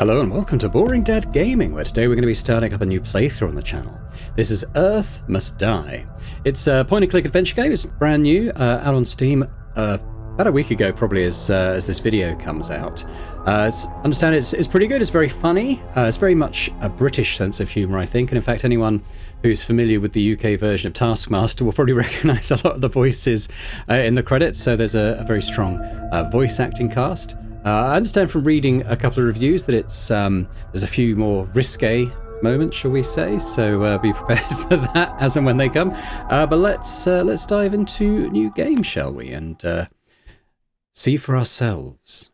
Hello and welcome to Boring Dad Gaming, where today we're going to be starting up a new playthrough on the channel. This is Earth Must Die. It's a point-and-click adventure game. It's brand new, out on Steam about a week ago, probably as this video comes out. Understand it's pretty good. It's very funny. It's very much a British sense of humour, I think. And in fact, anyone who's familiar with the UK version of Taskmaster will probably recognise a lot of the voices in the credits. So there's a very strong voice acting cast. I understand from reading a couple of reviews that it's there's a few more risque moments, shall we say? So be prepared for that as and when they come. But let's dive into a new game, shall we? And see for ourselves.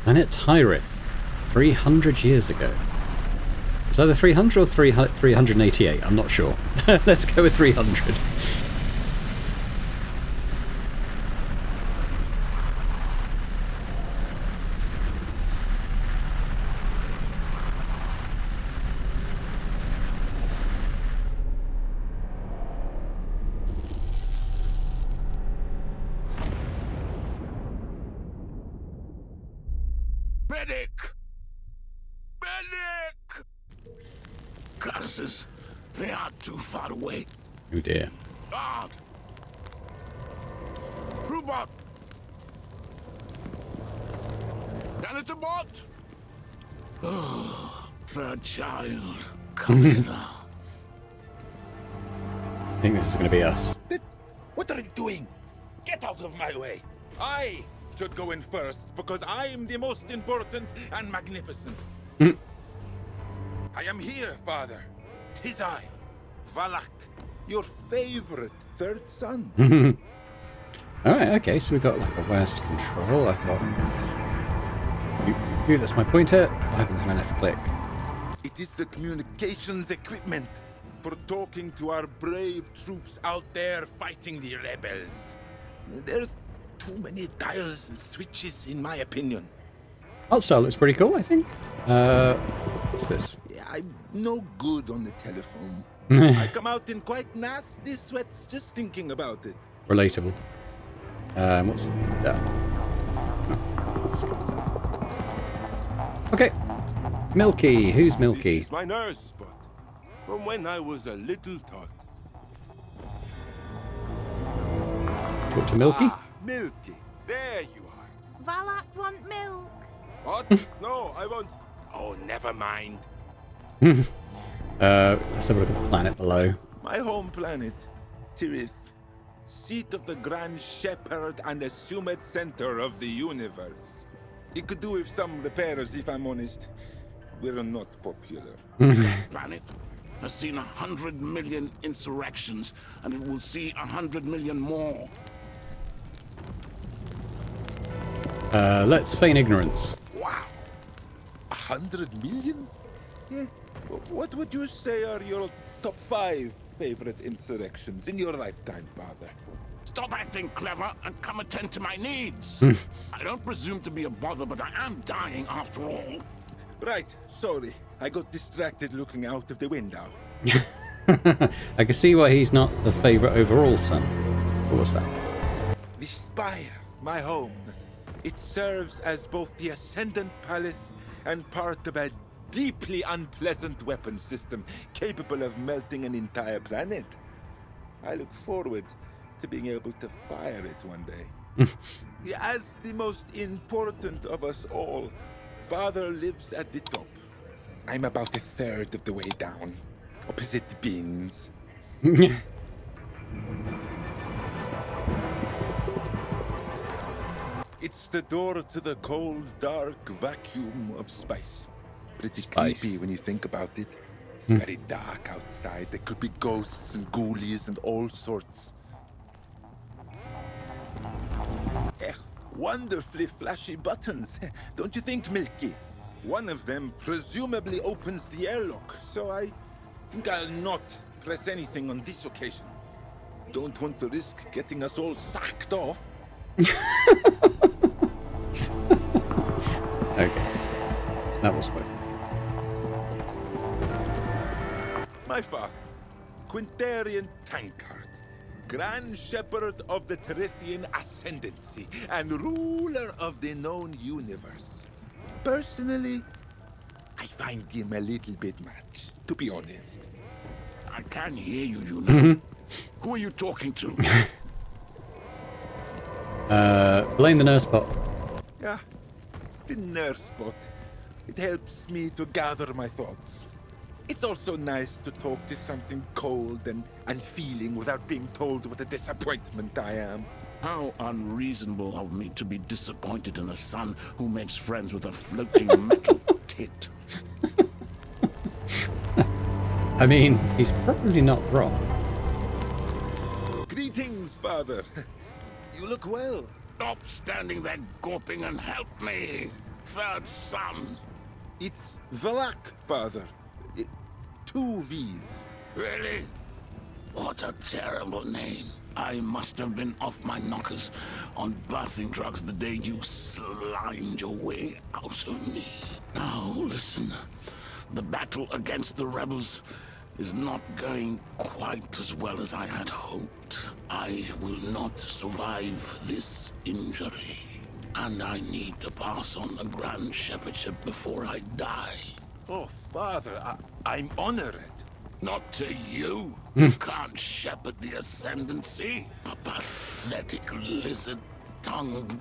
Planet Tyrith, 300 years ago. It's either 300 or 388, I'm not sure. Let's go with 300. Medic! Medic! Curses! They are too far away. Oh dear. Guard! Crewbot! Janitor bot! Oh, third child. Come hither. I think this is going to be us. What are you doing? Get out of my way! I should go in first because I am the most important and magnificent. I am here, Father. 'Tis I, Valak, your favorite third son. Alright, okay, so we've got like a wireless control. I've got... That's my pointer. What happens when I left click? It is the communications equipment for talking to our brave troops out there fighting the rebels. There's too many dials and switches, in my opinion. Art style looks pretty cool, I think. What's this? Yeah, I'm no good on the telephone. I come out in quite nasty sweats just thinking about it. Relatable. What's that? Okay. Milky. Who's Milky? This is my nurse spot, from when I was a little tot. Talk to Milky? Ah, Milky. There you are. Valak want milk. What? No, I won't. Oh, never mind. Let's have a look at the planet below. My home planet, Tirith, seat of the Grand Shepherd and assumed center of the universe. It could do with some repairs, if I'm honest. We're not popular. Planet has seen 100 million insurrections, and it will see 100 million more. Let's feign ignorance. Wow! 100 million? Yeah. What would you say are your top 5 favorite insurrections in your lifetime, Father? Stop acting clever and come attend to my needs. I don't presume to be a bother, but I am dying after all. Right, sorry. I got distracted looking out of the window. I can see why he's not the favourite overall son. What was that? The Spire, my home. It serves as both the Ascendant Palace and part of a deeply unpleasant weapon system capable of melting an entire planet. I look forward to being able to fire it one day. As the most important of us all, Father lives at the top. I'm about a third of the way down, opposite the beans. It's the door to the cold, dark vacuum of space. Pretty Space. creepy when you think about it. It's very dark outside. There could be ghosts and ghoulies and all sorts. Wonderfully flashy buttons, don't you think, Milky? One of them presumably opens the airlock, so I think I'll not press anything on this occasion. Don't want to risk getting us all sacked off. Okay. That was quick. My father, Quintarian Tankard, Grand Shepherd of the Terithian Ascendancy, and ruler of the known universe. Personally, I find him a little bit much, to be honest. I can hear you, you know. Who are you talking to? Blame the nurse bot. Yeah, the nurse bot. It helps me to gather my thoughts. It's also nice to talk to something cold and unfeeling without being told what a disappointment I am. How unreasonable of me to be disappointed in a son who makes friends with a floating metal tit. I mean, he's probably not wrong. Greetings, father. You look well. Stop standing there gawping and help me. Third son. It's VValak, father. 2 V's. Really? What a terrible name. I must have been off my knockers on birthing drugs the day you slimed your way out of me. Now, listen. The battle against the rebels is not going quite as well as I had hoped. I will not survive this injury. And I need to pass on the Grand Shepherdship before I die. Oh, father, I'm honored. Not to you. You can't shepherd the ascendancy. A pathetic lizard-tongued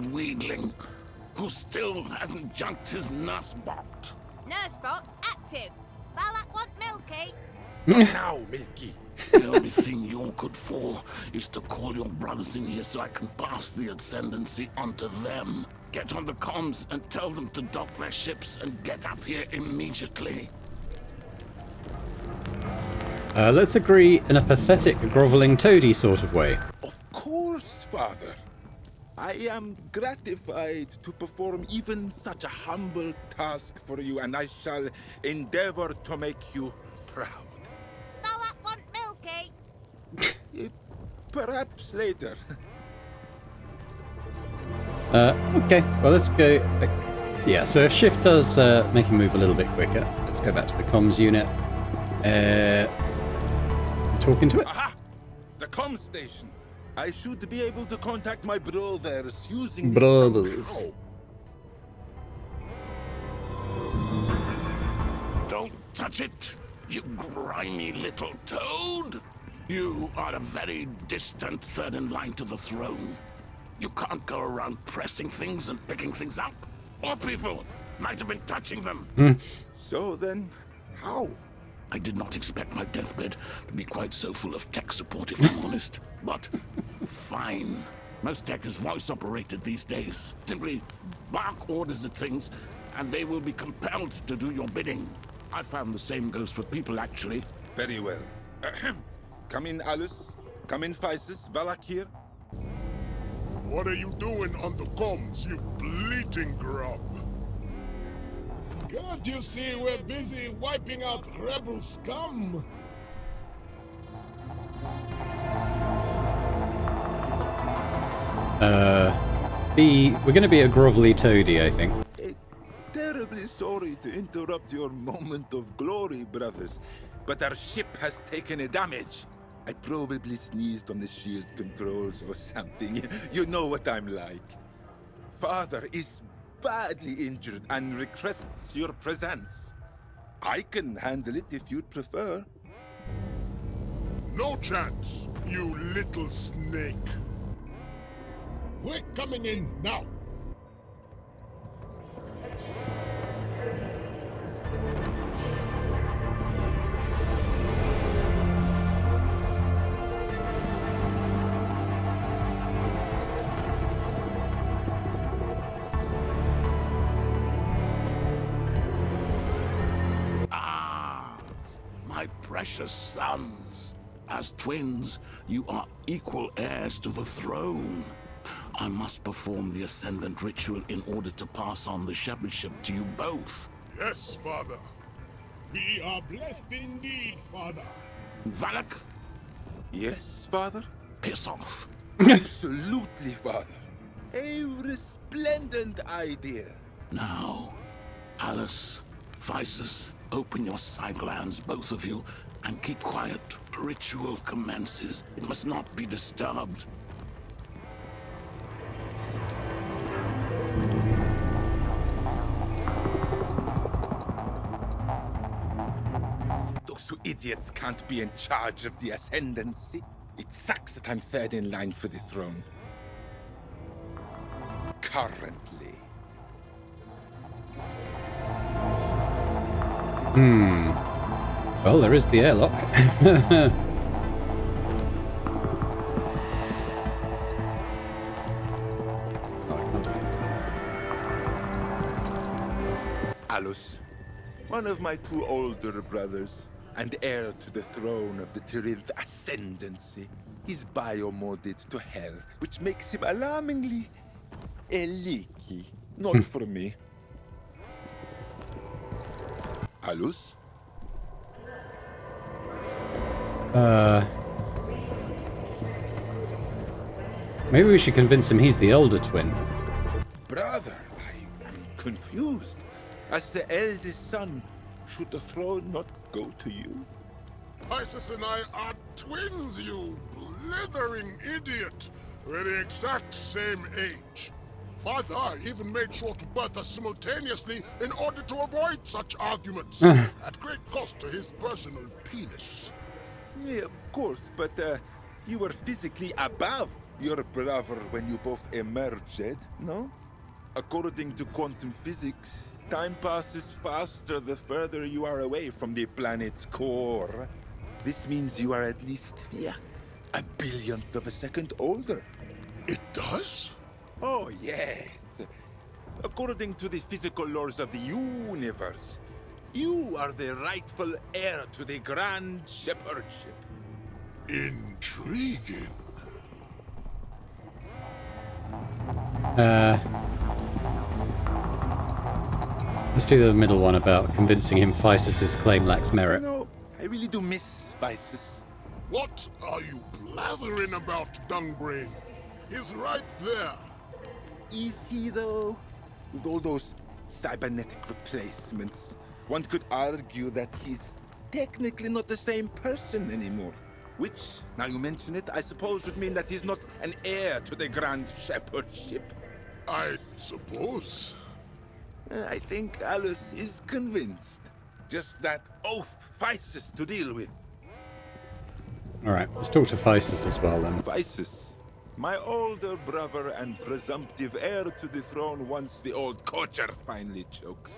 weedling who still hasn't junked his nurse bot. Nurse bot active. Valak want Milky. Now, Milky. The only thing you're good for is to call your brothers in here so I can pass the ascendancy onto them. Get on the comms and tell them to dock their ships and get up here immediately. Let's agree in a pathetic, groveling toady sort of way. Of course, father. I am gratified to perform even such a humble task for you, and I shall endeavor to make you proud. Valak want Milky. Perhaps later. Okay, well, let's go. Yeah, so if shift does make him move a little bit quicker, let's go back to the comms unit. Talking to it. Aha! The comm station. I should be able to contact my brothers using this Brothers. somehow. Don't touch it, you grimy little toad. You are a very distant third in line to the throne. You can't go around pressing things and picking things up. More people might have been touching them. So then, how? I did not expect my deathbed to be quite so full of tech support, if I'm honest. But fine. Most tech is voice operated these days. Simply bark orders at things, and they will be compelled to do your bidding. I found the same goes for people, actually. Very well. Ahem. Come in, Alice. Come in, Physis. VValak here. What are you doing on the comms, you bleating grub? Can't you see we're busy wiping out rebel scum? We're going to be a grovelly toady, I think. Terribly sorry to interrupt your moment of glory, brothers, but our ship has taken a damage. I probably sneezed on the shield controls or something. You know what I'm like. Father is badly injured and requests your presence. I can handle it if you'd prefer. No chance, you little snake. We're coming in now. precious sons. As twins, you are equal heirs to the throne. I must perform the Ascendant ritual in order to pass on the shepherdship to you both. Yes, Father. We are blessed indeed, Father. Valak, Yes, Father? piss off. Absolutely, Father. A resplendent idea. Now, Alice, Vices, open your side glands, both of you, and keep quiet. Ritual commences. It must not be disturbed. Those two idiots can't be in charge of the Ascendancy. It sucks that I'm third in line for the throne. Currently. Well, there is the airlock. Oh, I can't do anything. Alus, one of my two older brothers, and heir to the throne of the Tyrinth Ascendancy, is biomoded to hell, which makes him alarmingly leaky. Not for me. Alus? Maybe we should convince him he's the older twin. Brother, I am confused. As the eldest son, should the throne not go to you? Isis and I are twins, you blithering idiot. We're the exact same age. Father even made sure to birth us simultaneously in order to avoid such arguments, at great cost to his personal penis. Yeah, of course, but you were physically above your brother when you both emerged, no? According to quantum physics, time passes faster the further you are away from the planet's core. This means you are at least, a billionth of a second older. It does? Oh, yes. According to the physical laws of the universe, you are the rightful heir to the Grand Shepherdship. Intriguing. Let's do the middle one about convincing him Physis' claim lacks merit. No, I really do miss Vices. What are you blathering about, Dungbrain? He's right there. Is he, though? With all those cybernetic replacements, one could argue that he's technically not the same person anymore. Which, now you mention it, I suppose would mean that he's not an heir to the Grand Shepherdship. I suppose. I think Alice is convinced. Just that oaf Physis to deal with. Alright, let's talk to Physis as well then. Physis, my older brother and presumptive heir to the throne once the old cocher finally chokes.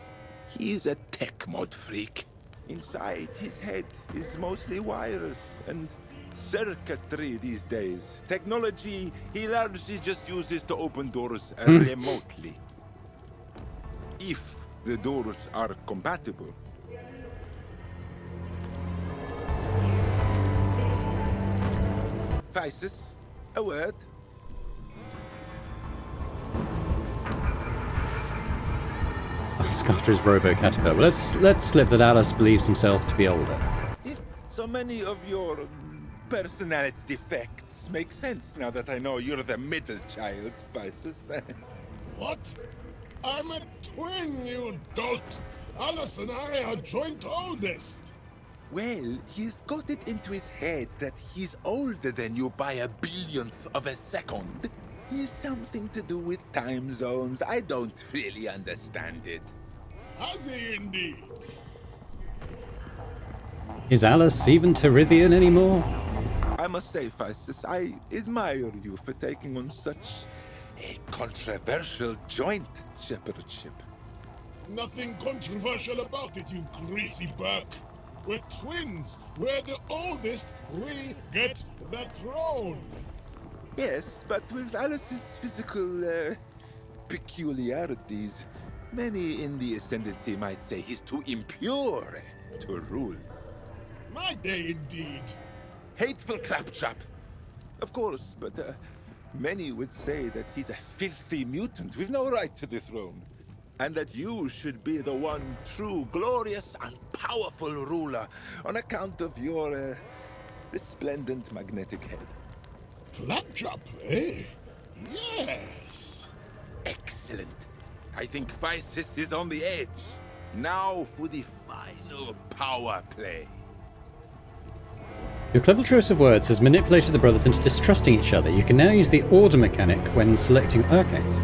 He's a tech mod freak. Inside his head is mostly wires and circuitry these days. Technology he largely just uses to open doors remotely. If the doors are compatible. Physis, a word. Ask after his robo-caterpillar. Well, let's slip that Alice believes himself to be older. If so many of your personality defects make sense now that I know you're the middle child, Physis. What? I'm a twin, you dolt. Alice and I are joint oldest. Well, he's got it into his head that he's older than you by a billionth of a second. It's something to do with time zones. I don't really understand it. Has he indeed? Is Alice even Tyrithian anymore? I must say, Physis, I admire you for taking on such a controversial joint shepherdship. Nothing controversial about it, you greasy buck. We're twins. We're the oldest. We get the throne. Yes, but with Alice's physical peculiarities, many in the Ascendancy might say he's too impure to rule. My day indeed. Hateful claptrap. Of course, but many would say that he's a filthy mutant with no right to the throne. And that you should be the one true, glorious, and powerful ruler on account of your resplendent magnetic head. Claptrap, eh? Yes. Excellent. I think Vysis is on the edge. Now for the final power play. Your clever choice of words has manipulated the brothers into distrusting each other. You can now use the order mechanic when selecting arcanes.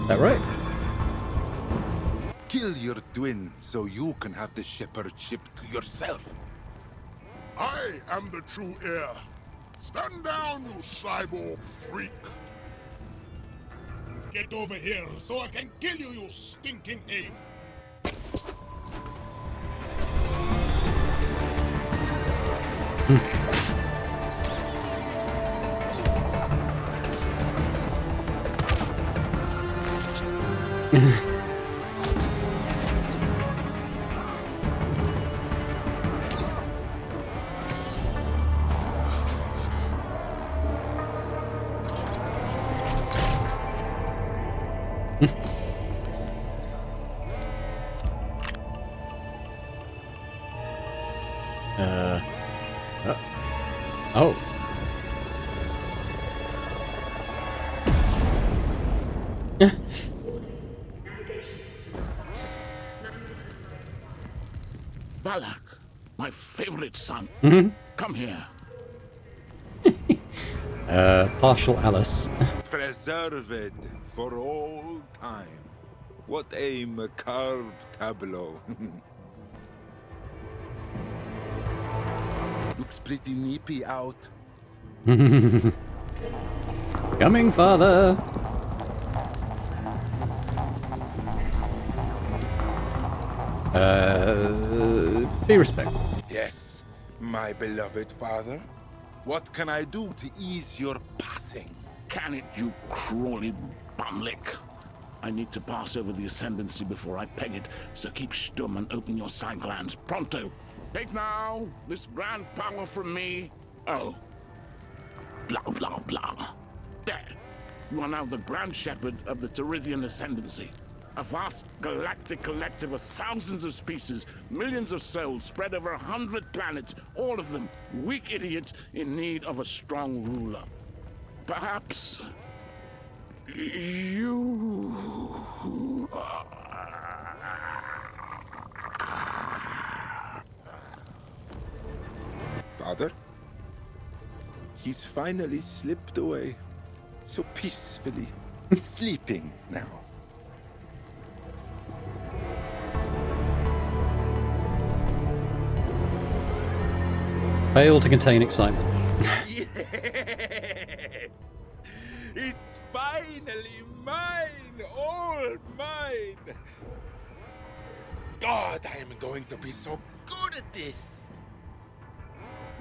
Is that right? Kill your twin so you can have the shepherdship to yourself. I am the true heir. Stand down, you cyborg freak. Get over here so I can kill you, you stinking ape. Oh. Valak, my favorite son. Come here. Partial Alice. Preserved for all time. What a macabre tableau. Looks pretty nippy out. Coming, father. Be respectful. Yes, my beloved father. What can I do to ease your passing? Can it, you crawly bumlick? I need to pass over the ascendancy before I peg it, so keep stum and open your side glands pronto. Take now this grand power from me. Oh. Blah, blah, blah. There. You are now the Grand Shepherd of the Terithian Ascendancy. A vast galactic collective of thousands of species, millions of souls spread over 100 planets, all of them weak idiots in need of a strong ruler. Perhaps you... Father? He's finally slipped away. So peacefully. Sleeping now. Fail to contain excitement. Yes! It's finally mine! All mine! God, I am going to be so good at this!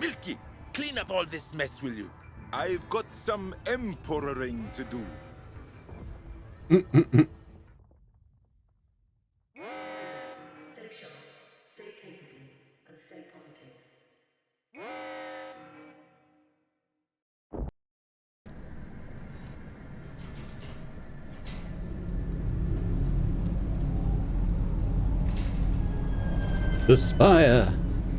Milky, clean up all this mess, will you? I've got some emperoring to do. Stay sharp, stay capable, and stay positive. The Spire.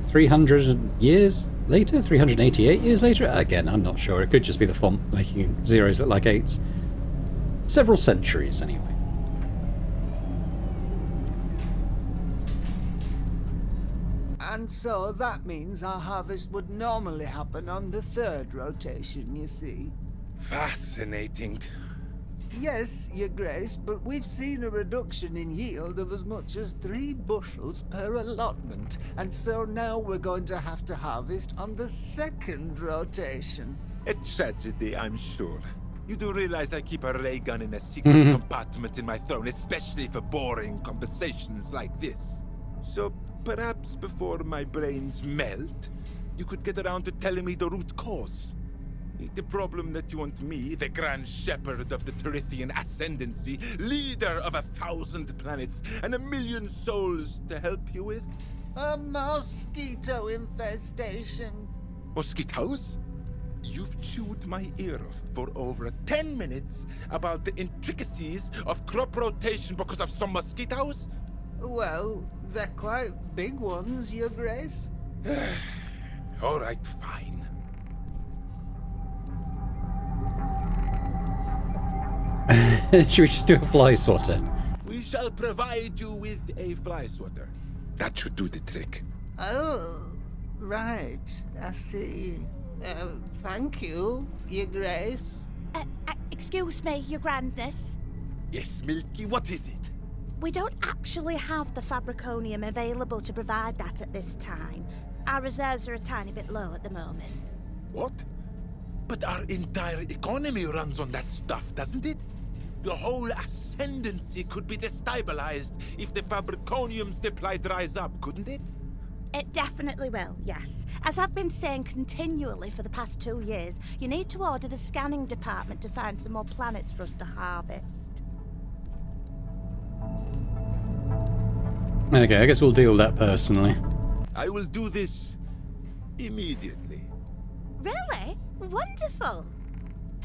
300 years later? 388 years later? Again, I'm not sure. It could just be the font making zeros look like eights. Several centuries, anyway. And so that means our harvest would normally happen on the third rotation, you see. Fascinating. Yes, Your Grace, but we've seen a reduction in yield of as much as 3 bushels per allotment, and so now we're going to have to harvest on the second rotation. A tragedy, I'm sure. You do realize I keep a ray gun in a secret compartment in my throne, especially for boring conversations like this. So perhaps before my brains melt, you could get around to telling me the root cause. The problem that you want me, the Grand Shepherd of the Terithian Ascendancy, leader of 1,000 planets and 1,000,000 souls to help you with? A mosquito infestation. Mosquitoes? You've chewed my ear off for over 10 minutes about the intricacies of crop rotation because of some mosquitoes? Well, they're quite big ones, Your Grace. All right, fine. Should we just do a fly swatter? We shall provide you with a fly swatter. That should do the trick. Oh, right. I see. Thank you, Your Grace. Excuse me, Your Grandness. Yes, Milky, what is it? We don't actually have the fabriconium available to provide that at this time. Our reserves are a tiny bit low at the moment. What? But our entire economy runs on that stuff, doesn't it? The whole ascendancy could be destabilized if the fabriconium supply dries up, couldn't it? It definitely will, yes. As I've been saying continually for the past 2 years, you need to order the scanning department to find some more planets for us to harvest. Okay, I guess we'll deal with that personally. I will do this immediately. Really? Wonderful.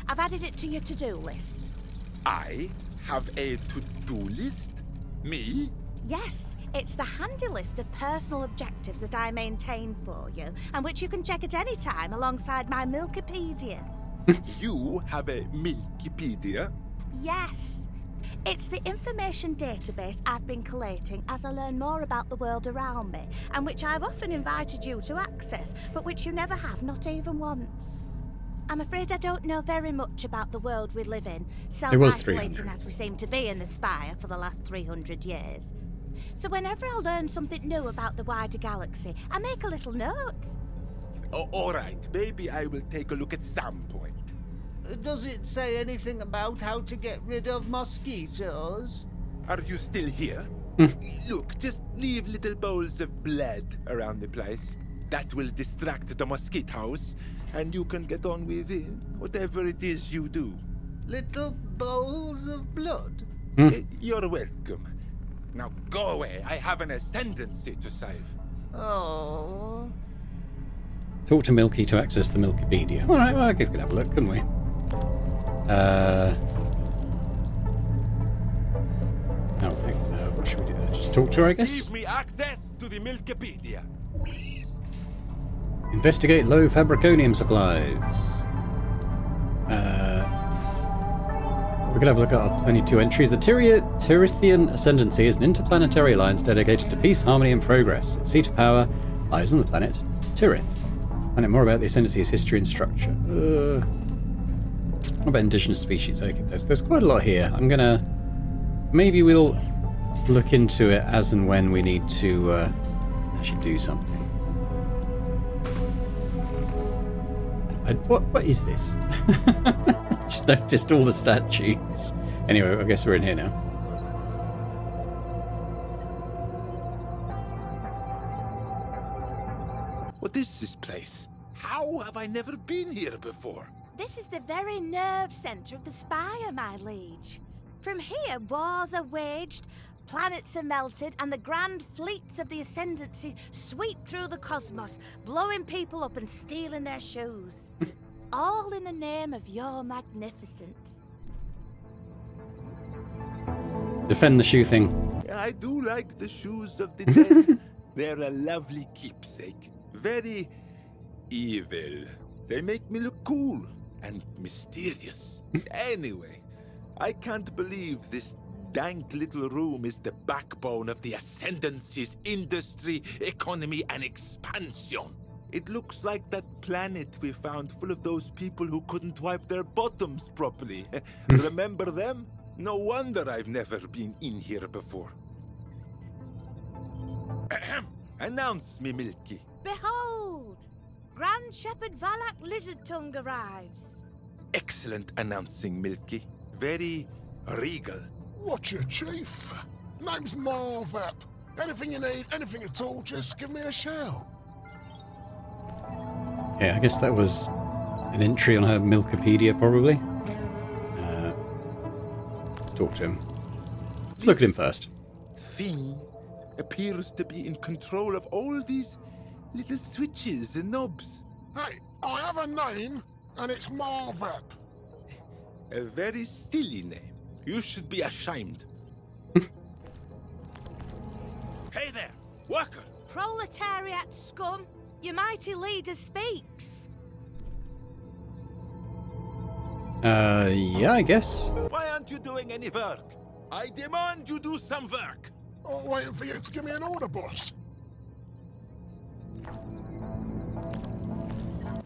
I've added it to your to-do list. I have a to-do list? Me? Yes, it's the handy list of personal objectives that I maintain for you, and which you can check at any time alongside my Milkipedia. You have a Milkipedia? Yes. It's the information database I've been collating as I learn more about the world around me, and which I've often invited you to access, but which you never have, not even once. I'm afraid I don't know very much about the world we live in, self-isolating as we seem to be in the Spire for the last 300 years. So whenever I learn something new about the wider galaxy, I make a little note. Oh, all right, maybe I will take a look at some point. Does it say anything about how to get rid of mosquitoes? Are you still here? Look, just leave little bowls of blood around the place. That will distract the mosquitoes, and you can get on with whatever it is you do. Little bowls of blood? You're welcome. Now go away. I have an ascendancy to save. Oh. Talk to Milky to access the Milkipedia. Alright, well, I guess we could have a look, couldn't we? What should we do? Just talk to her, I guess? Give me access to the Milkipedia. Investigate low fabriconium supplies. We're going to have a look at only 2 entries. The Terithian Ascendancy is an interplanetary alliance dedicated to peace, harmony, and progress. Its seat of power lies on the planet Tirith. Find out more about the Ascendancy's history and structure. What about indigenous species? Okay, there's quite a lot here. I'm going to... Maybe we'll look into it as and when we need to actually do something. What is this? Just noticed all the statues. Anyway, I guess we're in here now. What is this place? How have I never been here before? This is the very nerve centre of the Spire, my liege. From here, wars are waged, planets are melted, and the grand fleets of the Ascendancy sweep through the cosmos, blowing people up and stealing their shoes. All in the name of your magnificence. Defend the shoe thing. I do like the shoes of the dead. They're a lovely keepsake. Very evil. They make me look cool and mysterious. Anyway, I can't believe this dank little room is the backbone of the Ascendancy's industry, economy, and expansion. It looks like that planet we found full of those people who couldn't wipe their bottoms properly. Remember them? No wonder I've never been in here before. Ahem. Announce me, Milky. Behold! Grand Shepherd VValak Lizard Tongue arrives. Excellent announcing, Milky. Very regal. What's your chief? Name's Marvap. Anything you need, anything at all, just give me a shout. Yeah, I guess that was an entry on her Milkipedia, probably. Let's talk to him. Let's look at him first. Thing appears to be in control of all these little switches and knobs. Hey, I have a name, and it's Marvep. A very silly name. You should be ashamed. Hey there, worker! Proletariat scum, your mighty leader speaks. Yeah, I guess. Why aren't you doing any work? I demand you do some work. I'm waiting for you to give me an order, boss.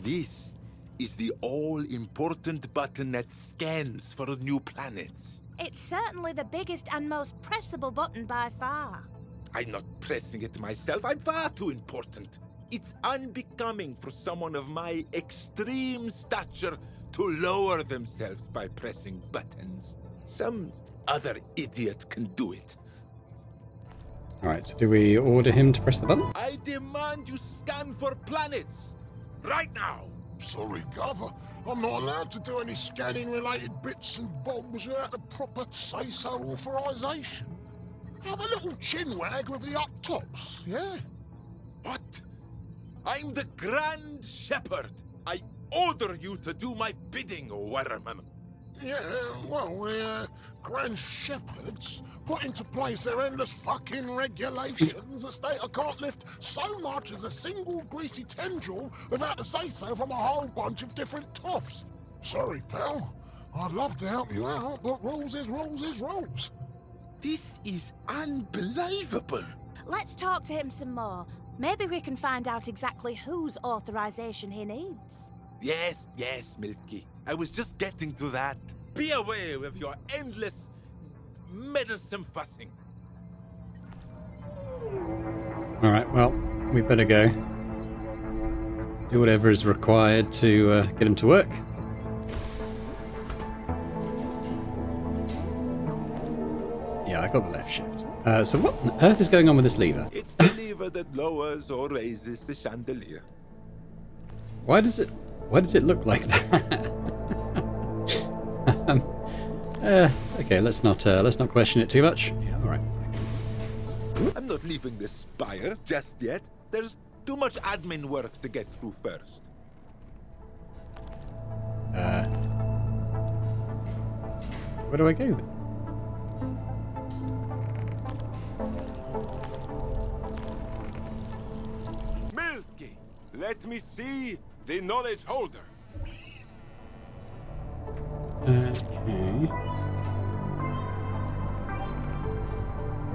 This is the all-important button that scans for new planets. It's certainly the biggest and most pressable button by far. I'm not pressing it myself. I'm far too important. It's unbecoming for someone of my extreme stature to lower themselves by pressing buttons. Some other idiot can do it. Alright, so do we order him to press the button? I demand you scan for planets. Right now. Sorry, Gov. I'm not allowed to do any scanning-related bits and bobs without the proper say-so authorization. Have a little chinwag with the up-tops, yeah? What? I'm the Grand Shepherd. I order you to do my bidding, Worm. Yeah, well, we're Grand Shepherds put into place their endless fucking regulations that state I can't lift so much as a single greasy tendril without a say-so from a whole bunch of different toffs. Sorry, pal. I'd love to help you out, but rules is rules is rules. This is unbelievable. Let's talk to him some more. Maybe we can find out exactly whose authorization he needs. Yes, Milky. I was just getting to that. Be away with your endless, meddlesome fussing. Alright, well, we better go. Do whatever is required to get him to work. Yeah, I got the left shift. So what on earth is going on with this lever? It's the lever that lowers or raises the chandelier. Why does it look like that? Okay, let's not question it too much. Yeah, all right. I'm not leaving the spire just yet. There's too much admin work to get through first. Where do I go then? Milky, let me see the knowledge holder. Okay.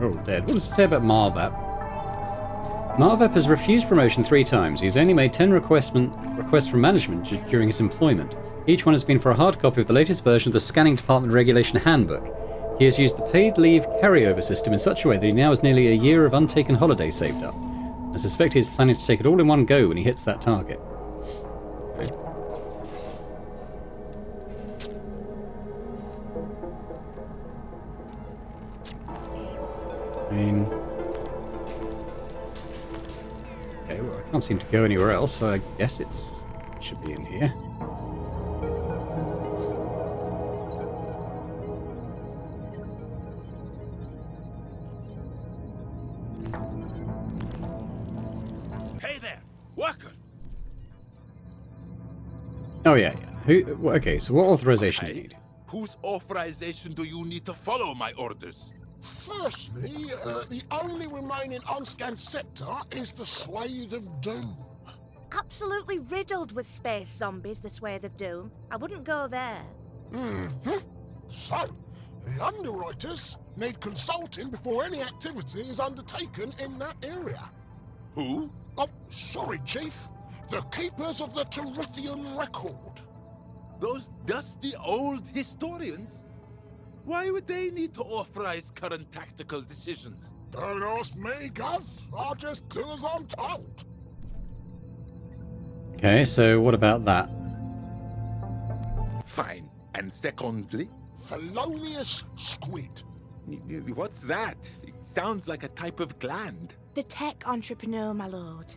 Oh, dead. What does it say about Marvep? Marvep has refused promotion 3 times. He's only made 10 requests from management during his employment. Each one has been for a hard copy of the latest version of the Scanning Department Regulation Handbook. He has used the paid leave carryover system in such a way that he now has nearly a year of untaken holiday saved up. I suspect he is planning to take it all in one go when he hits that target. Okay. I mean... Okay, well, I can't seem to go anywhere else, so I guess it should be in here. Hey there, worker! Oh, yeah. Okay, so what authorization do you need? Whose authorization do you need to follow my orders? Firstly, the only remaining unscanned sector is the Swathe of Doom. Absolutely riddled with space zombies, the Swathe of Doom. I wouldn't go there. So, the underwriters need consulting before any activity is undertaken in that area. Who? Oh, sorry, Chief. The Keepers of the Terithian Record. Those dusty old historians? Why would they need to authorize current tactical decisions? Don't ask me, Gov. I'll just do as I'm told. Okay, so what about that? Fine. And secondly? Felonious squid. What's that? It sounds like a type of gland. The tech entrepreneur, my lord.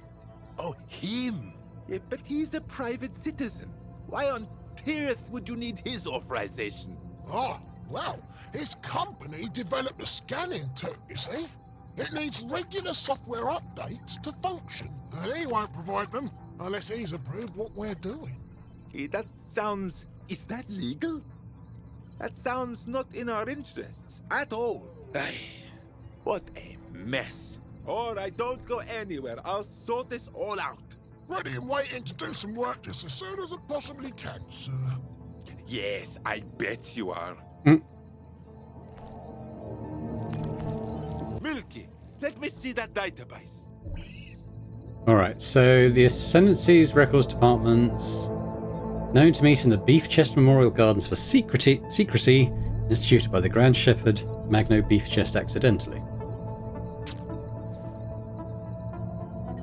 Oh, him! Yeah, but he's a private citizen. Why on earth would you need his authorization? Ah, well, his company developed a scanning tool, you see? It needs regular software updates to function, and he won't provide them unless he's approved what we're doing. That sounds... Is that legal? That sounds not in our interests at all. What a mess. Alright, don't go anywhere. I'll sort this all out. Ready and waiting to do some work just as soon as I possibly can, sir. Yes, I bet you are. Milky, let me see that database. Alright, so the Ascendancy's records departments, known to meet in the Beef Chest Memorial Gardens for secrecy, instituted by the Grand Shepherd Magno Beef Chest accidentally.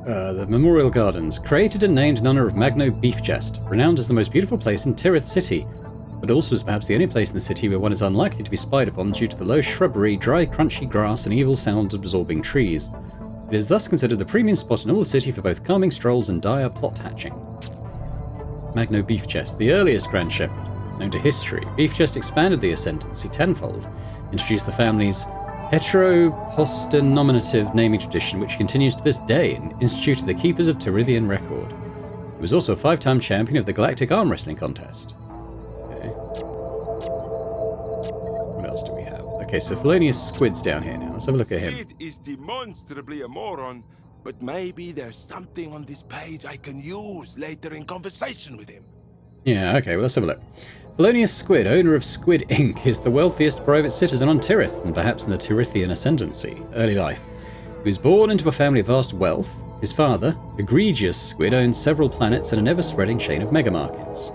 The Memorial Gardens, created and named in honor of Magno Beef Chest, renowned as the most beautiful place in Tirith City, but also is perhaps the only place in the city where one is unlikely to be spied upon due to the low shrubbery, dry crunchy grass and evil sound-absorbing trees. It is thus considered the premium spot in all the city for both calming strolls and dire plot hatching. Magno Beef Chest, the earliest Grand Shepherd known to history, Beef Chest expanded the Ascendancy tenfold, introduced the family's heteropostonominative naming tradition, which continues to this day, and instituted the Keepers of Tirithian record. He was also a 5-time champion of the Galactic Arm Wrestling Contest. Okay. What else do we have? Okay, so Felonious Squid's down here now. Let's have a look at him. Squid is demonstrably a moron, but maybe there's something on this page I can use later in conversation with him. Yeah, okay, well, let's have a look. Felonious Squid, owner of Squid Inc., is the wealthiest private citizen on Tirith, and perhaps in the Tirithian Ascendancy. Early life. He was born into a family of vast wealth. His father, Egregious Squid, owns several planets and an ever-spreading chain of megamarkets.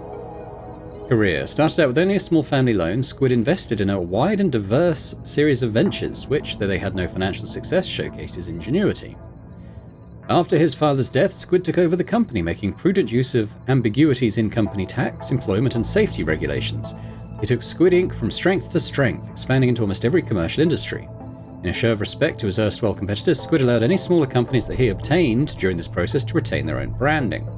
Career. Started out with only a small family loan, Squid invested in a wide and diverse series of ventures, which, though they had no financial success, showcased his ingenuity. After his father's death, Squid took over the company, making prudent use of ambiguities in company tax, employment, and safety regulations. He took Squid Inc. from strength to strength, expanding into almost every commercial industry. In a show of respect to his erstwhile competitors, Squid allowed any smaller companies that he obtained during this process to retain their own branding.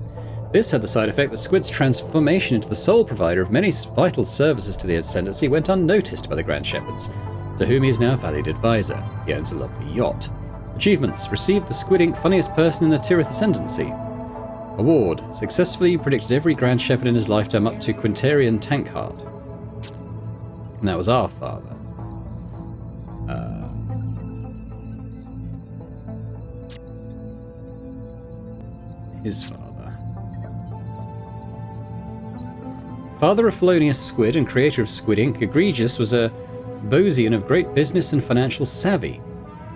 This had the side effect that Squid's transformation into the sole provider of many vital services to the Ascendancy went unnoticed by the Grand Shepherds, to whom he is now a valued advisor. He owns a lovely yacht. Achievements. Received the Squid Inc. Funniest Person in the Tirith Ascendancy. Award. Successfully predicted every Grand Shepherd in his lifetime up to Quintarian Tankheart. And that was our father. His father. Father of Felonious Squid and creator of Squid Inc., Egregious was a Bosian of great business and financial savvy.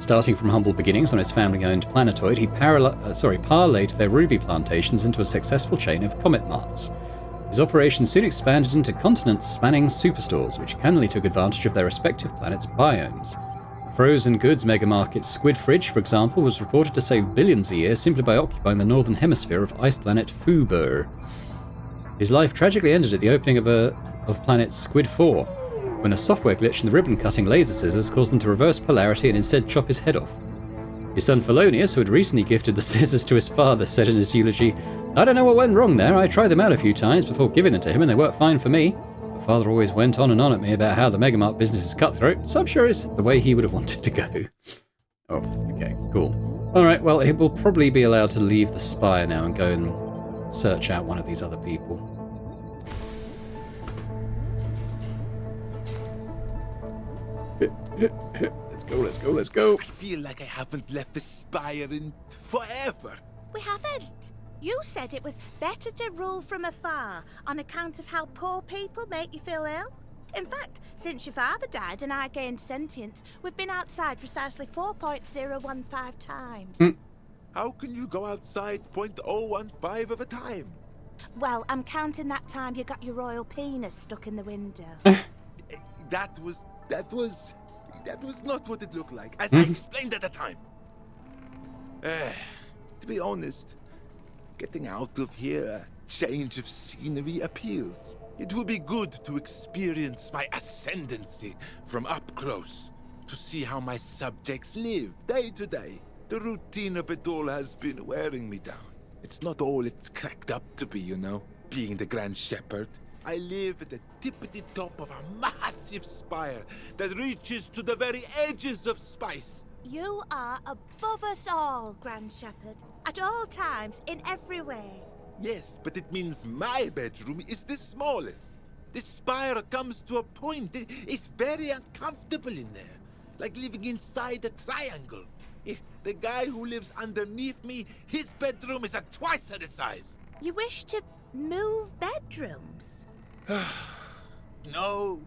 Starting from humble beginnings on his family-owned planetoid, he parlayed their ruby plantations into a successful chain of comet marts. His operations soon expanded into continent-spanning superstores, which cannily took advantage of their respective planets' biomes. Frozen goods megamarket Squid Fridge, for example, was reported to save billions a year simply by occupying the northern hemisphere of ice planet Fubur. His life tragically ended at the opening of planet Squid 4, when a software glitch in the ribbon-cutting laser scissors caused them to reverse polarity and instead chop his head off. His son Felonious, who had recently gifted the scissors to his father, said in his eulogy, "I don't know what went wrong there. I tried them out a few times before giving them to him and they worked fine for me. My father always went on and on at me about how the Megamart business is cutthroat, so I'm sure it's the way he would have wanted to go." Oh, okay, cool. Alright, well, he will probably be allowed to leave the spire now and go and search out one of these other people. Let's go. I feel like I haven't left the spire in forever. We haven't. You said it was better to rule from afar on account of how poor people make you feel ill. In fact, since your father died and I gained sentience, we've been outside precisely 4.015 times. How can you go outside 0.015 of a time? Well, I'm counting that time you got your royal penis stuck in the window. That was not what it looked like, as I explained at the time. To be honest, getting out of here, a change of scenery appeals. It will be good to experience my ascendancy from up close, to see how my subjects live day to day. The routine of it all has been wearing me down. It's not all it's cracked up to be, you know. being the Grand Shepherd. I live at the tippity top of a massive spire that reaches to the very edges of space. You are above us all, Grand Shepherd. At all times, in every way. Yes, but it means my bedroom is the smallest. This spire comes to a point. It's very uncomfortable in there. Like living inside a triangle. The guy who lives underneath me, his bedroom is twice the size. You wish to move bedrooms? No.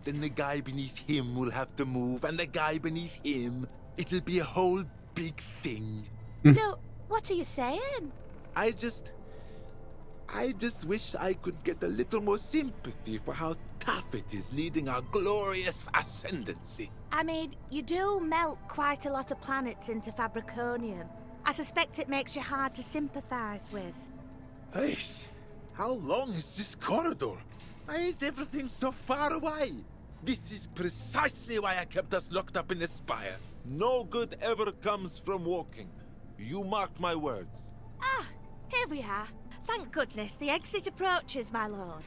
Then the guy beneath him will have to move, and the guy beneath him. It'll be a whole big thing. So, what are you saying? I just wish I could get a little more sympathy for how tough it is leading our glorious ascendancy. I mean, you do melt quite a lot of planets into Fabriconium. I suspect it makes you hard to sympathize with. Eish, how long is this corridor? Why is everything so far away? This is precisely why I kept us locked up in the spire. No good ever comes from walking. You mark my words. Ah, here we are. Thank goodness the exit approaches, my lord.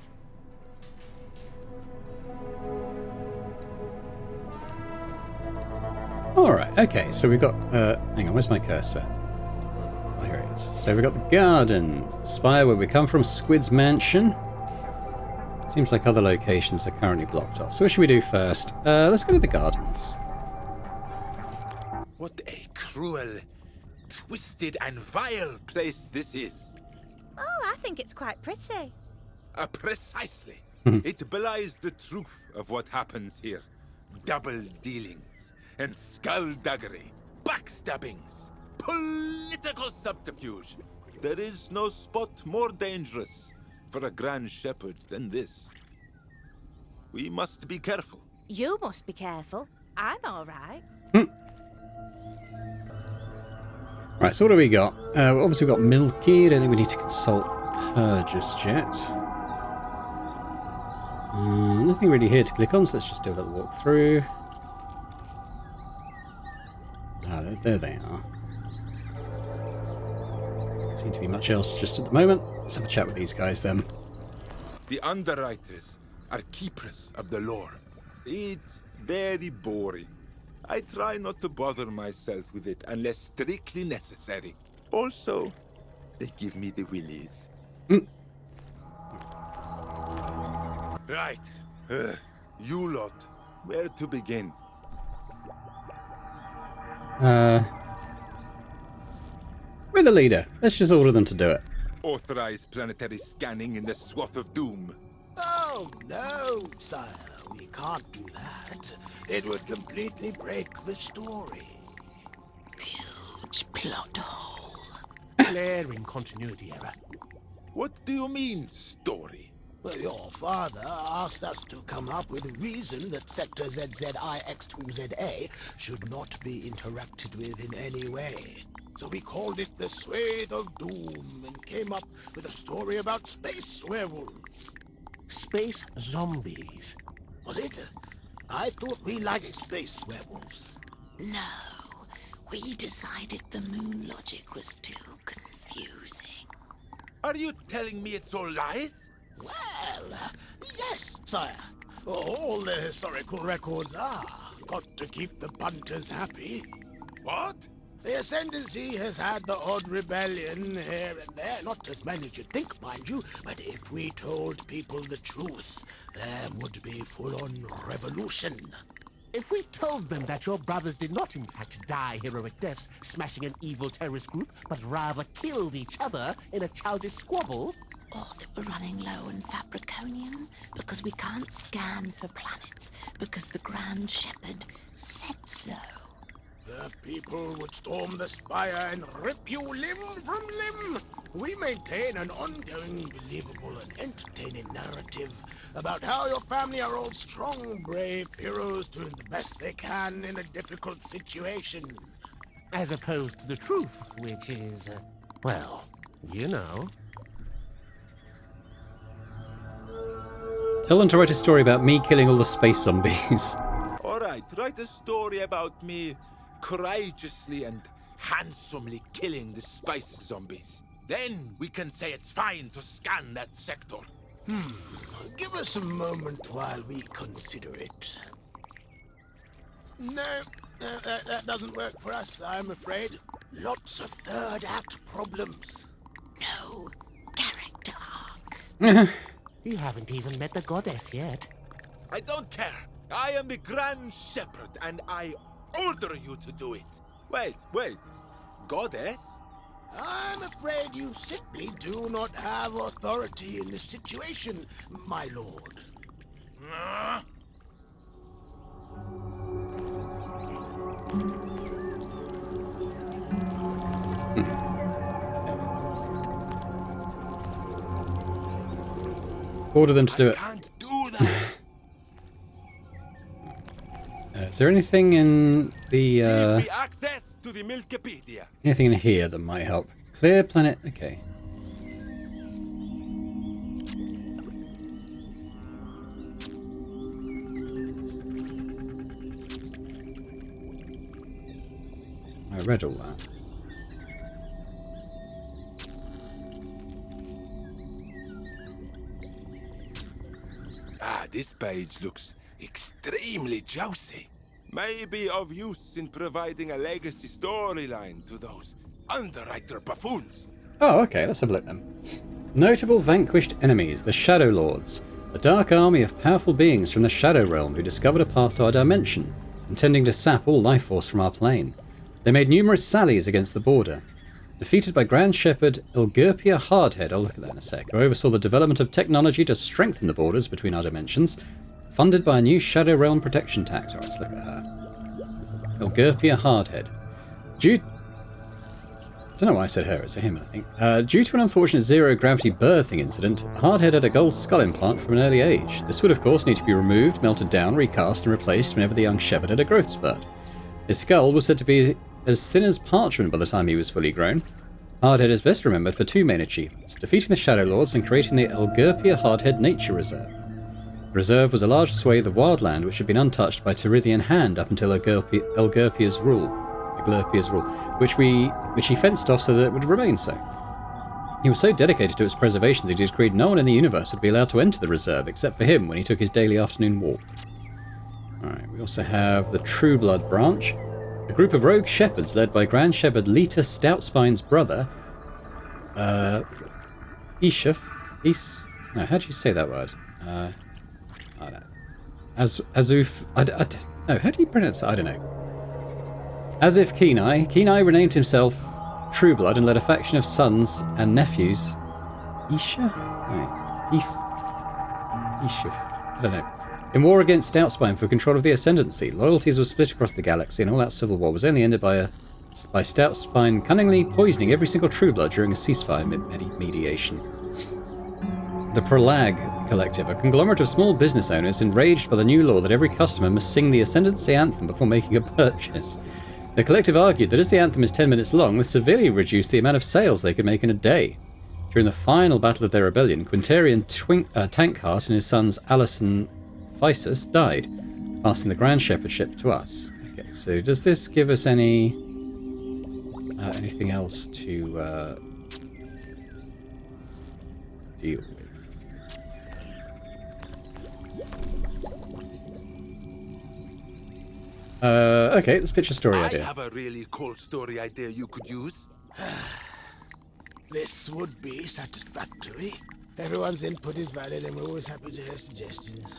Alright, okay, so we've got... hang on, where's my cursor? Oh, here it is. So we've got the gardens, the spire where we come from, Squid's mansion. Seems like other locations are currently blocked off. So what should we do first? Let's go to the gardens. What a cruel, twisted and vile place this is. Oh, I think it's quite pretty. Precisely. It belies the truth of what happens here. Double dealings and skullduggery, backstabbings, political subterfuge. There is no spot more dangerous for a Grand Shepherd than this. We must be careful. You must be careful. I'm all right. Right, so what do we got? Obviously we've got Milky. I don't think we need to consult her just yet. Nothing really here to click on, so let's just do a little walk through. Ah, there they are. Seem to be much else just at the moment. Let's have a chat with these guys then. The underwriters are keepers of the lore. It's very boring. I try not to bother myself with it unless strictly necessary. Also, they give me the willies. Right. You lot. Where to begin? We're the leader. Let's just order them to do it. Authorize planetary scanning in the swath of doom. Oh, no, sire. We can't do that. It would completely break the story. Huge plot hole. Glaring continuity error. What do you mean, story? Well, your father asked us to come up with a reason that Sector ZZIX2ZA should not be interacted with in any way. So we called it the Swathe of Doom and came up with a story about space werewolves. Space zombies. Was it? I thought we liked space werewolves. No, we decided the moon logic was too confusing. Are you telling me it's all lies? Well, yes, sire. All the historical records are. Got to keep the punters happy. What? The Ascendancy has had the odd rebellion here and there, not as many as you'd think, mind you, but if we told people the truth, there would be full-on revolution. If we told them that your brothers did not in fact die heroic deaths smashing an evil terrorist group, but rather killed each other in a childish squabble... Or that we're running low on Fabriconium because we can't scan for planets because the Grand Shepherd said so. The people would storm the spire and rip you limb from limb. We maintain an ongoing, believable and entertaining narrative about how your family are all strong, brave heroes doing the best they can in a difficult situation. As opposed to the truth, which is, well, you know... Tell them to write a story about me killing all the space zombies. All right, write a story about me courageously and handsomely killing the space zombies. Then we can say it's fine to scan that sector. Give us a moment while we consider it. No, that doesn't work for us, I'm afraid. Lots of third act problems. No character arc. You haven't even met the goddess yet. I don't care. I am the Grand Shepherd, and I order you to do it. Wait. Goddess? I'm afraid you simply do not have authority in this situation, my lord. Order them to do it. Can't do that. Is there anything in the Give me access to the Milkipedia. anything in here that might help? Clear planet. Okay. I read all that. This page looks extremely juicy. Maybe of use in providing a legacy storyline to those underwriter buffoons. Oh, okay, let's have a look then. Notable vanquished enemies, the Shadow Lords, a dark army of powerful beings from the Shadow Realm who discovered a path to our dimension, intending to sap all life force from our plane. They made numerous sallies against the border. Defeated by Grand Shepherd Ilgurpia Hardhead, I'll look at that in a sec, who oversaw the development of technology to strengthen the borders between our dimensions, funded by a new Shadow Realm protection tax. Alright, let's look at her. Ilgurpia Hardhead. I don't know why I said her, it's a him, I think. Due to an unfortunate zero-gravity birthing incident, Hardhead had a gold skull implant from an early age. This would, of course, need to be removed, melted down, recast, and replaced whenever the young shepherd had a growth spurt. His skull was said to be as thin as parchment by the time he was fully grown. Hardhead is best remembered for two main achievements, defeating the Shadow Lords and creating the Ilgurpia Hardhead Nature Reserve. The reserve was a large swathe of wildland which had been untouched by Terithian hand up until Ilgurpia's rule, which he fenced off so that it would remain so. He was so dedicated to its preservation that he decreed no one in the universe would be allowed to enter the reserve except for him when he took his daily afternoon walk. Alright, we also have the True Blood branch, a group of rogue shepherds led by Grand Shepherd Lita Stoutspine's brother, Ishaf. No, how do you say that word? I don't know. Azuf. No, how do you pronounce it? I don't know. As if Kenai renamed himself True Blood and led a faction of sons and nephews. Isha? No. Ishaf. I don't know. In war against Stoutspine for control of the Ascendancy, loyalties were split across the galaxy, and all-out civil war was only ended by Stoutspine cunningly poisoning every single True Blood during a ceasefire mediation. The Prolag Collective, a conglomerate of small business owners enraged by the new law that every customer must sing the Ascendancy anthem before making a purchase. The collective argued that as the anthem is 10 minutes long, this severely reduced the amount of sales they could make in a day. During the final battle of their rebellion, Quintarian Tankheart and his sons Allison Physis died, passing the Grand Shepherdship to us. Okay, so does this give us anything else to deal with? Okay, let's pitch a story idea. I have a really cool story idea you could use. This would be satisfactory. Everyone's input is valid and we're always happy to hear suggestions.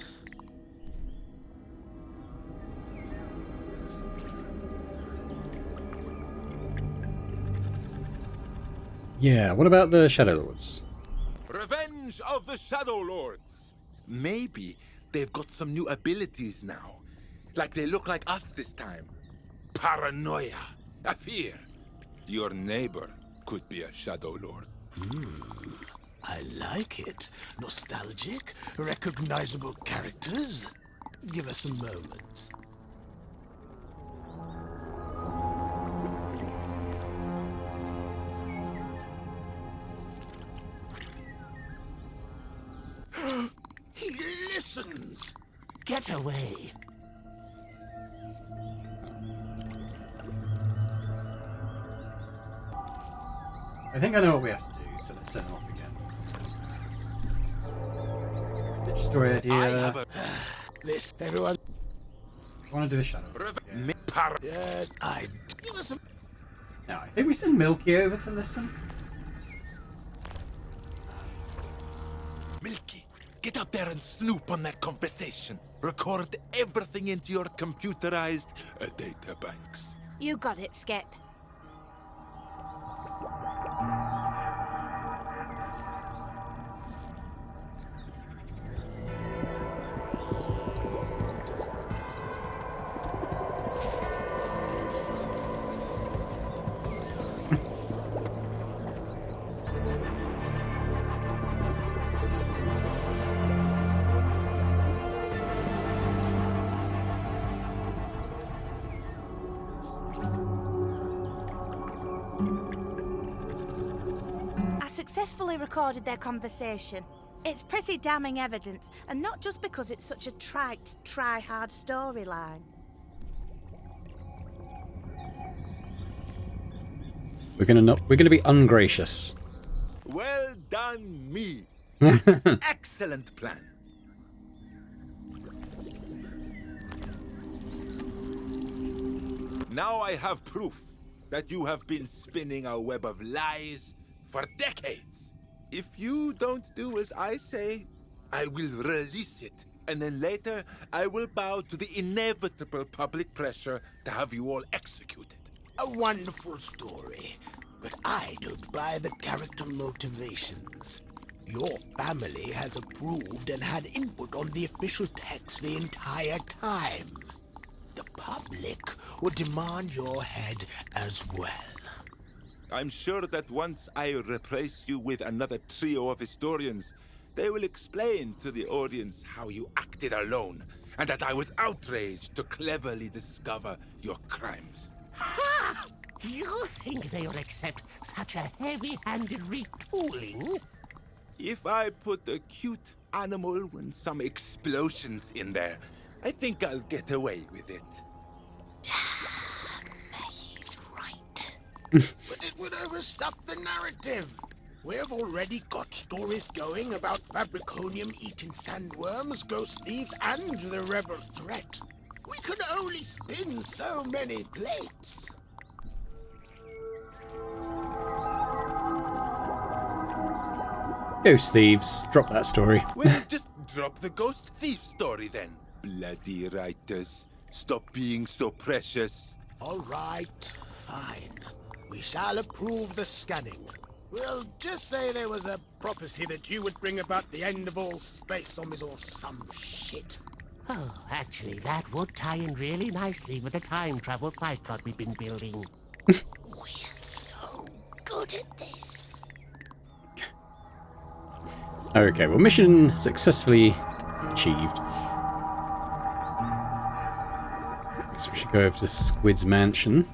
Yeah, what about the Shadow Lords? Revenge of the Shadow Lords. Maybe they've got some new abilities now. Like they look like us this time. Paranoia. A fear. Your neighbor could be a Shadow Lord. I like it. Nostalgic, recognizable characters. Give us a moment. He listens. Get away. I think I know what we have to do. So let's set them off again. Pitch story idea. I have a... This, everyone... I want to do a shadow. Yes, I... Give us some... Now, I think we send Milky over to listen. Milky, get up there and snoop on that conversation. Record everything into your computerized data banks. You got it, Skip. Successfully recorded their conversation. It's pretty damning evidence, and not just because it's such a trite, try-hard storyline. We're gonna be ungracious. Well done, me. Excellent plan. Now I have proof that you have been spinning a web of lies for decades. If you don't do as I say, I will release it. And then later, I will bow to the inevitable public pressure to have you all executed. A wonderful story, but I don't buy the character motivations. Your family has approved and had input on the official text the entire time. The public would demand your head as well. I'm sure that once I replace you with another trio of historians, they will explain to the audience how you acted alone, and that I was outraged to cleverly discover your crimes. Ha! You think they will accept such a heavy-handed retooling? If I put a cute animal and some explosions in there, I think I'll get away with it. He's right. But it would overstuff the narrative. We've already got stories going about Fabriconium-eating sandworms, ghost thieves, and the rebel threat. We can only spin so many plates. Ghost thieves. Drop that story. Well, just drop the ghost thief story then. Bloody writers. Stop being so precious. All right, fine. We shall approve the scanning. We'll just say there was a prophecy that you would bring about the end of all space zombies or some shit. Oh, actually, that would tie in really nicely with the time travel sideplot we've been building. We're so good at this. Okay, well, mission successfully achieved. Guess we should go over to Squid's mansion.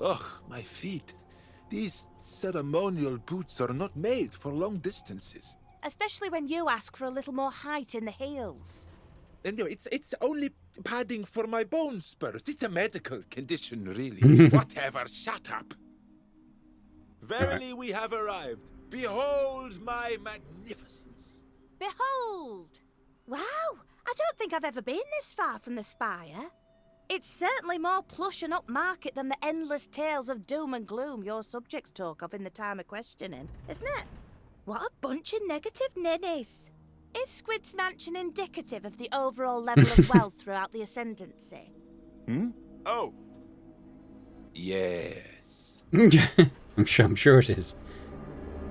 Ugh, my feet. These ceremonial boots are not made for long distances. Especially when you ask for a little more height in the heels. Anyway, it's only padding for my bone spurs. It's a medical condition, really. Whatever, shut up. Verily we have arrived. Behold my magnificence. Behold! Wow, I don't think I've ever been this far from the spire. It's certainly more plush and upmarket than the endless tales of doom and gloom your subjects talk of in the time of questioning, isn't it? What a bunch of negative ninnies. Is Squid's mansion indicative of the overall level of wealth throughout the Ascendancy? Oh. Yes. I'm sure it is.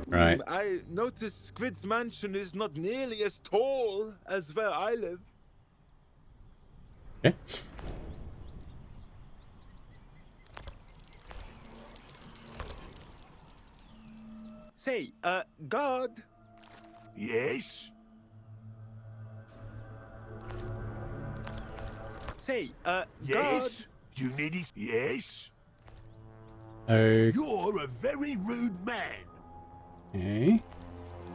Right. I noticed Squid's mansion is not nearly as tall as where I live. Okay. Say, God. Yes? Say, Yes? God. You need it? Yes? Okay. You're a very rude man.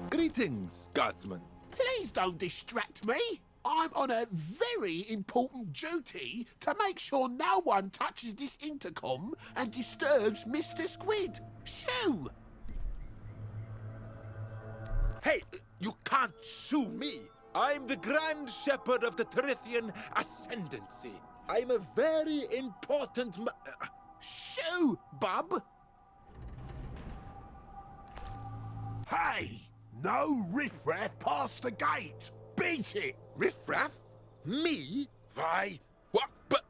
Greetings. Greetings, Guardsman. Please don't distract me. I'm on a very important duty to make sure no one touches this intercom and disturbs Mr. Squid. Shoo! Hey, you can't sue me. I'm the Grand Shepherd of the Terithian Ascendancy. I'm a very important Shoo, bub! Hey! No riffraff past the gate! Beat it! Riffraff? Me? Why? What? But...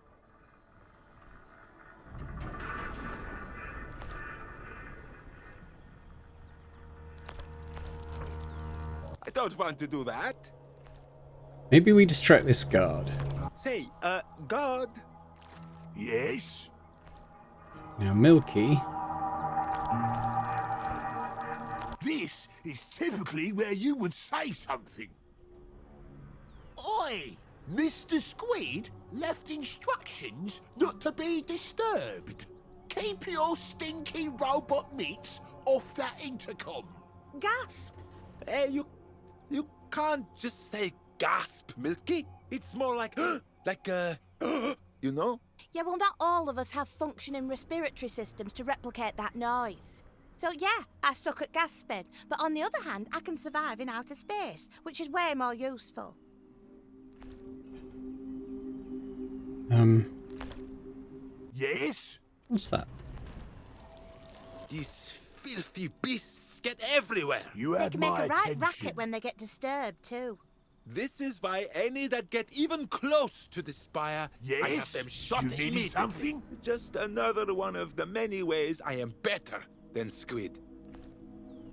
I don't want to do that. Maybe we distract this guard. Say, guard? Yes? Now, Milky. This is typically where you would say something. Oi! Mr. Squid left instructions not to be disturbed. Keep your stinky robot mitts off that intercom. Gasp! Hey, you can't just say gasp, Milky. It's more like, you know? Yeah, well, not all of us have functioning respiratory systems to replicate that noise. So yeah, I suck at gasping, but on the other hand, I can survive in outer space, which is way more useful. Yes? What's that? These filthy beasts get everywhere. You They had can make my a right attention. racket when they get disturbed too. This is why any that get even close to the spire, I have Yes? them shot You needed immediately. something? Just another one of the many ways I am better than Squid.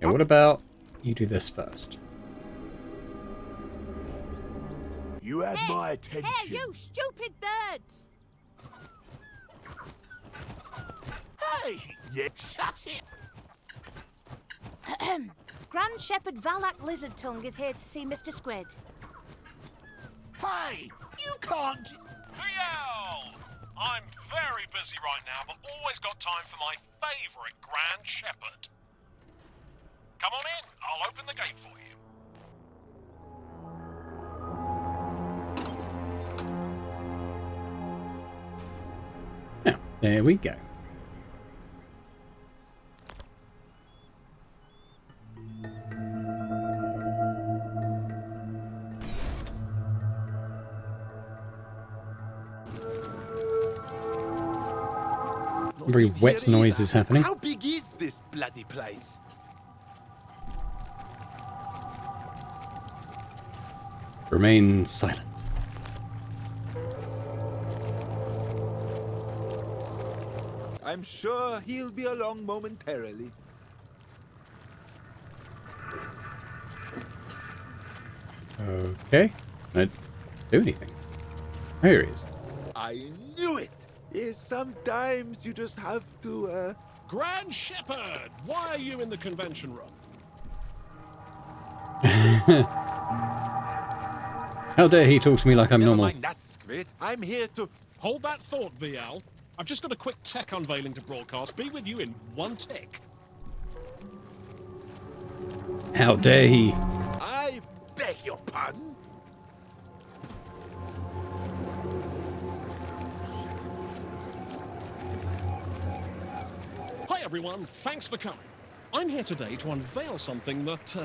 Yeah, what about you do this first? You had my attention. Hey, you stupid birds! Hey! Yeah, shut it! Grand Shepherd VValak Lizard Tongue is here to see Mr. Squid. Hey! You can't... VL! I'm very busy right now, but always got time for my favourite Grand Shepherd. Come on in, I'll open the gate for you. Now, there we go. Very wet noises happening. How big is this bloody place? Remain silent. I'm sure he'll be along momentarily. Okay. Can I do anything? Here he is. I knew it! Sometimes you just have to, Grand Shepherd, why are you in the convention room? How dare he talk to me like I'm Never normal? mind that, Squid. I'm here to... Hold that thought, VL. I've just got a quick tech unveiling to broadcast. Be with you in one tick. How dare he? I beg your pardon? Hi everyone, thanks for coming. I'm here today to unveil something that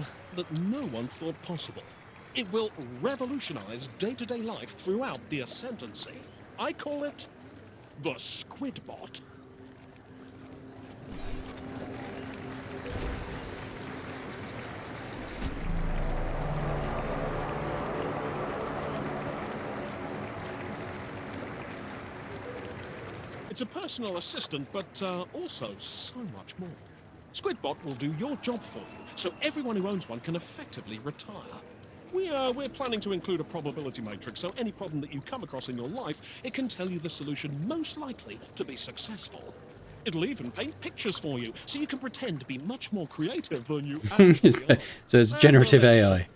no one thought possible. It will revolutionize day-to-day life throughout the Ascendancy. I call it the Squidbot. It's a personal assistant, but also so much more. Squidbot will do your job for you, so everyone who owns one can effectively retire. We're planning to include a probability matrix, so any problem that you come across in your life, it can tell you the solution most likely to be successful. It'll even paint pictures for you, so you can pretend to be much more creative than you actually are. So it's generative Well, let's AI. see.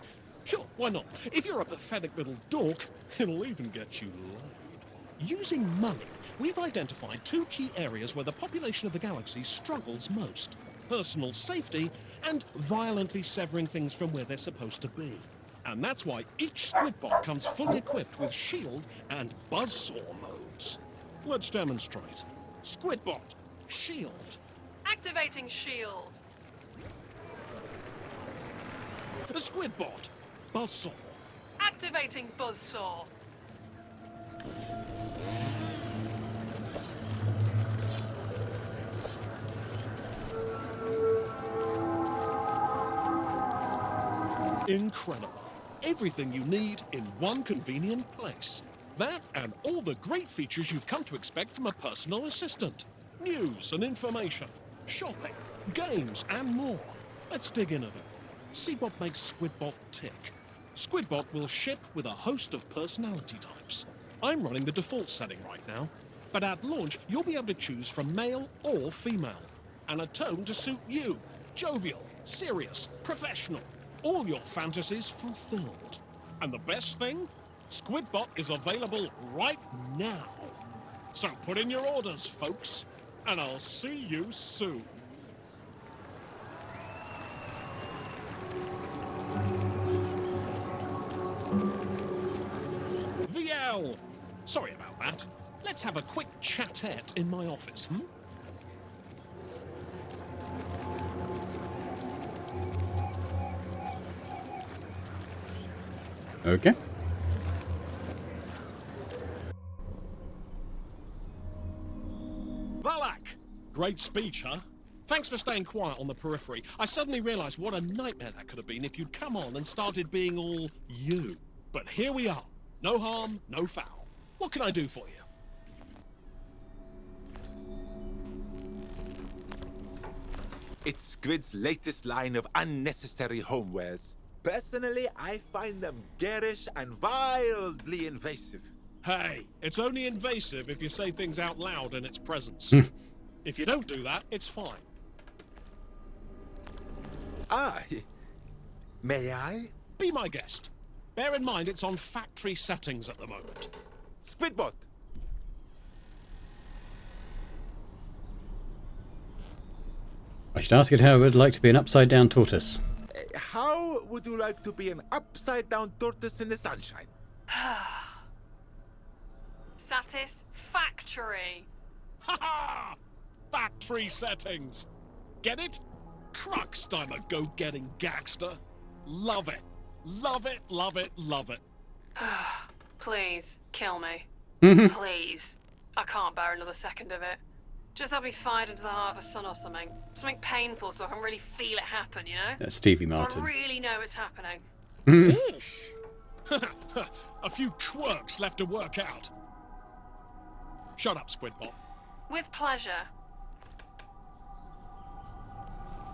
Sure, why not? If you're a pathetic little dork, it'll even get you laid. Using money, we've identified two key areas where the population of the galaxy struggles most: personal safety and violently severing things from where they're supposed to be. And that's why each Squidbot comes fully equipped with shield and buzzsaw modes. Let's demonstrate. Squidbot, shield. Activating shield. Squidbot, buzzsaw. Activating buzzsaw. Incredible. Everything you need in one convenient place. That and all the great features you've come to expect from a personal assistant. News and information, shopping, games, and more. Let's dig in a bit. See what makes Squidbot tick. Squidbot will ship with a host of personality types. I'm running the default setting right now, but at launch you'll be able to choose from male or female, and a tone to suit you. Jovial, serious, professional. All your fantasies fulfilled. And the best thing? Squidbot is available right now. So put in your orders, folks, and I'll see you soon. VL! Sorry about that. Let's have a quick chatette in my office, hmm? Okay. VValak! Great speech, huh? Thanks for staying quiet on the periphery. I suddenly realized what a nightmare that could have been if you'd come on and started being all you. But here we are. No harm, no foul. What can I do for you? It's Squid's latest line of unnecessary homewares. Personally, I find them garish and wildly invasive. Hey, it's only invasive if you say things out loud in its presence. If you don't do that, it's fine. Ah, may I? Be my guest. Bear in mind it's on factory settings at the moment. Squidbot! I should ask it how it would like to be an upside-down tortoise. How would you like to be an upside-down tortoise in the sunshine? Satisfactory. Ha ha! Factory settings. Get it? Cruxed, I'm a go-getting gangster. Love it. Love it, love it, love it. Please, kill me. Mhm. Please. I can't bear another second of it. Just have me fired into the heart of a sun or something. Something painful so I can really feel it happen, you know? That's Stevie So Martin. I really know it's happening. A few quirks left to work out. Shut up, Squidbot. With pleasure.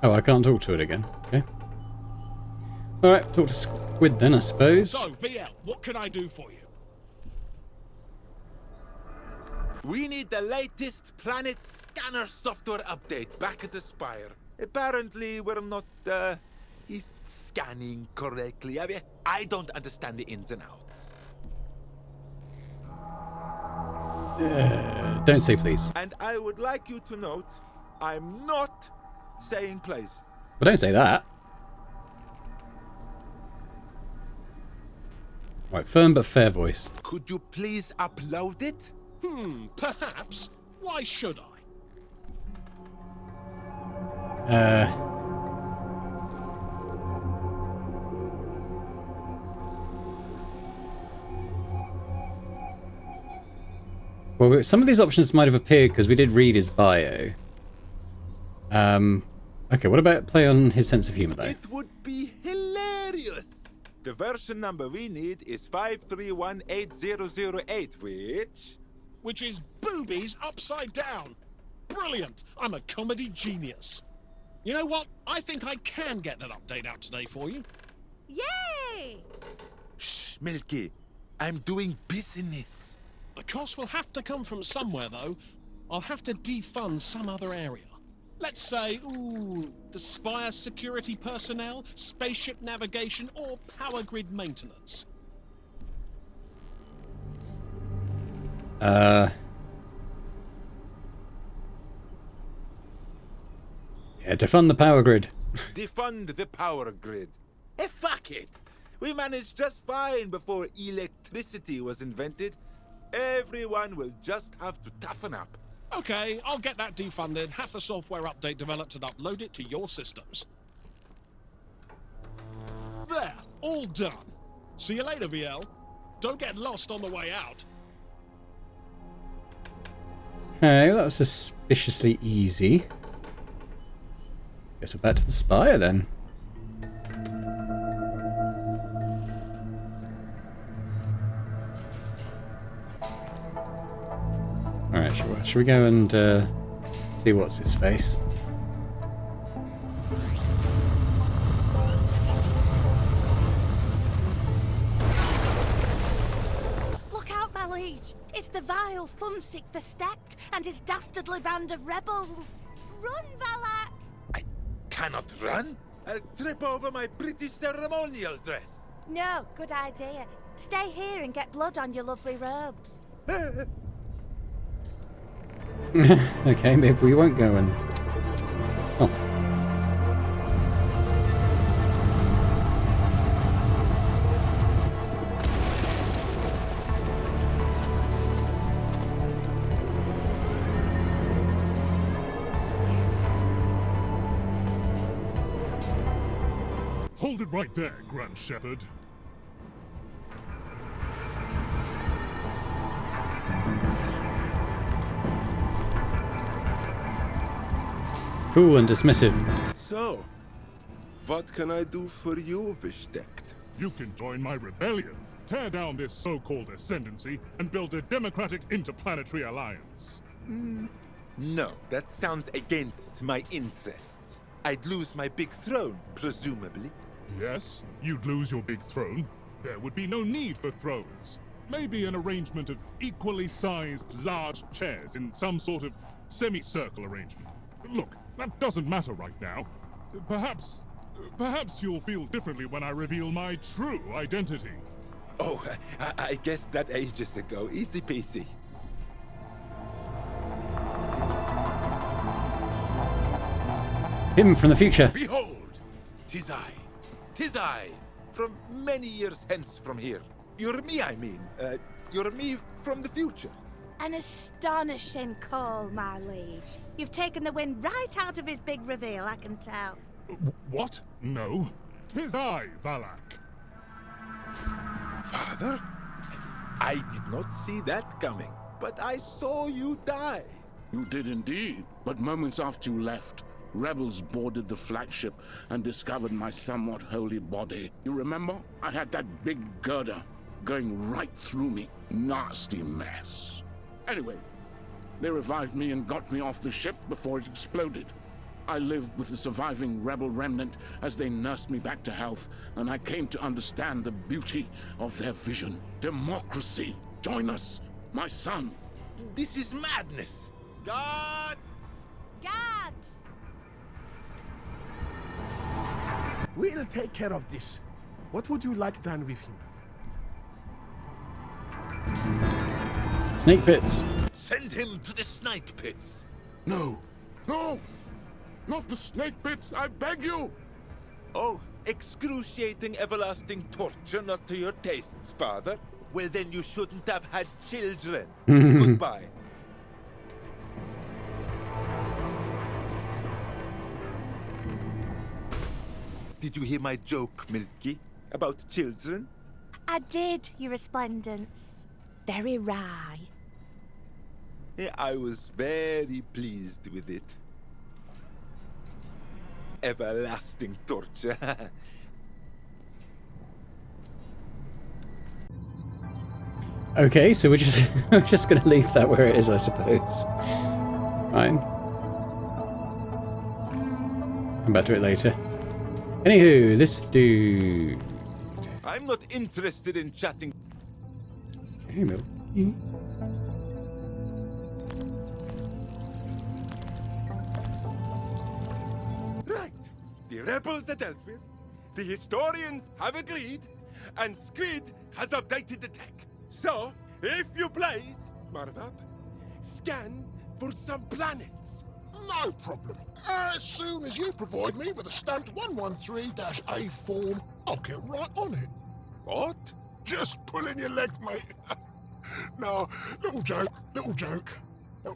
Oh, I can't talk to it again. Okay. Alright, talk to Squid then, I suppose. So, VL, what can I do for you? We need the latest planet scanner software update back at the Spire. Apparently, we're not, scanning correctly. I mean, I don't understand the ins and outs. Don't say please. And I would like you to note, I'm not saying please. But don't say that. Right, firm but fair voice. Could you please upload it? Perhaps. Why should I? Well, some of these options might have appeared because we did read his bio. Okay, what about play on his sense of humor, though? It would be hilarious. The version number we need is 5318008, Which is boobies upside down. Brilliant. I'm a comedy genius. You know what? I think I can get that update out today for you. Yay! Shh, Milky. I'm doing business. The cost will have to come from somewhere, though. I'll have to defund some other area. Let's say, the Spire security personnel, spaceship navigation, or power grid maintenance. Yeah, defund the power grid. Defund the power grid. Fuck it! We managed just fine before electricity was invented. Everyone will just have to toughen up. Okay, I'll get that defunded, have the software update developed and upload it to your systems. There, all done. See you later, VL. Don't get lost on the way out. Okay, that was suspiciously easy. Guess we're back to the spire then. Alright, shall we go and see what's his face? Look out, my liege! It's the vile Funsick Versteckt and his dastardly band of rebels! Run, Valak! I cannot run? I'll trip over my British ceremonial dress. No, good idea. Stay here and get blood on your lovely robes. Okay, maybe we won't go and... Oh. Hold it right there, Grand Shepherd. Cool and dismissive. So, what can I do for you, Versteckt? You can join my rebellion, tear down this so-called ascendancy, and build a democratic interplanetary alliance. No, that sounds against my interests. I'd lose my big throne, presumably. Yes, you'd lose your big throne. There would be no need for thrones. Maybe an arrangement of equally sized large chairs in some sort of semicircle arrangement. Look, that doesn't matter right now. Perhaps you'll feel differently when I reveal my true identity. Oh, I guessed that ages ago. Easy peasy. Him from the future. Behold, 'tis I, from many years hence from here. You're me, I mean. You're me from the future. An astonishing call, my liege. You've taken the wind right out of his big reveal, I can tell. What? No. 'Tis I, Valak. Father? I did not see that coming, but I saw you die. You did indeed, but moments after you left, rebels boarded the flagship and discovered my somewhat holy body. You remember? I had that big girder going right through me. Nasty mess. Anyway, they revived me and got me off the ship before it exploded. I lived with the surviving rebel remnant as they nursed me back to health, and I came to understand the beauty of their vision. Democracy. Join us, my son. This is madness. Gods! Guards! We'll take care of this. What would you like done with him? Snake pits. Send him to the snake pits. No. No! Not the snake pits, I beg you! Oh, excruciating everlasting torture not to your tastes, father? Well, then you shouldn't have had children. Goodbye. Did you hear my joke, Milky? About children? I did, your resplendence. Very wry. Yeah, I was very pleased with it. Everlasting torture. Okay, so we're just we're just gonna leave that where it is, I suppose. Fine. Come back to it later. Anywho, this dude. I'm not interested in chatting. Hey, Mil. Right. The rebels are dealt with. The historians have agreed. And Squid has updated the tech. So, if you please, Marvap, scan for some planets. No problem. As soon as you provide me with a stamped 113-A form, I'll get right on it. What? Just pulling your leg, mate. No, little joke.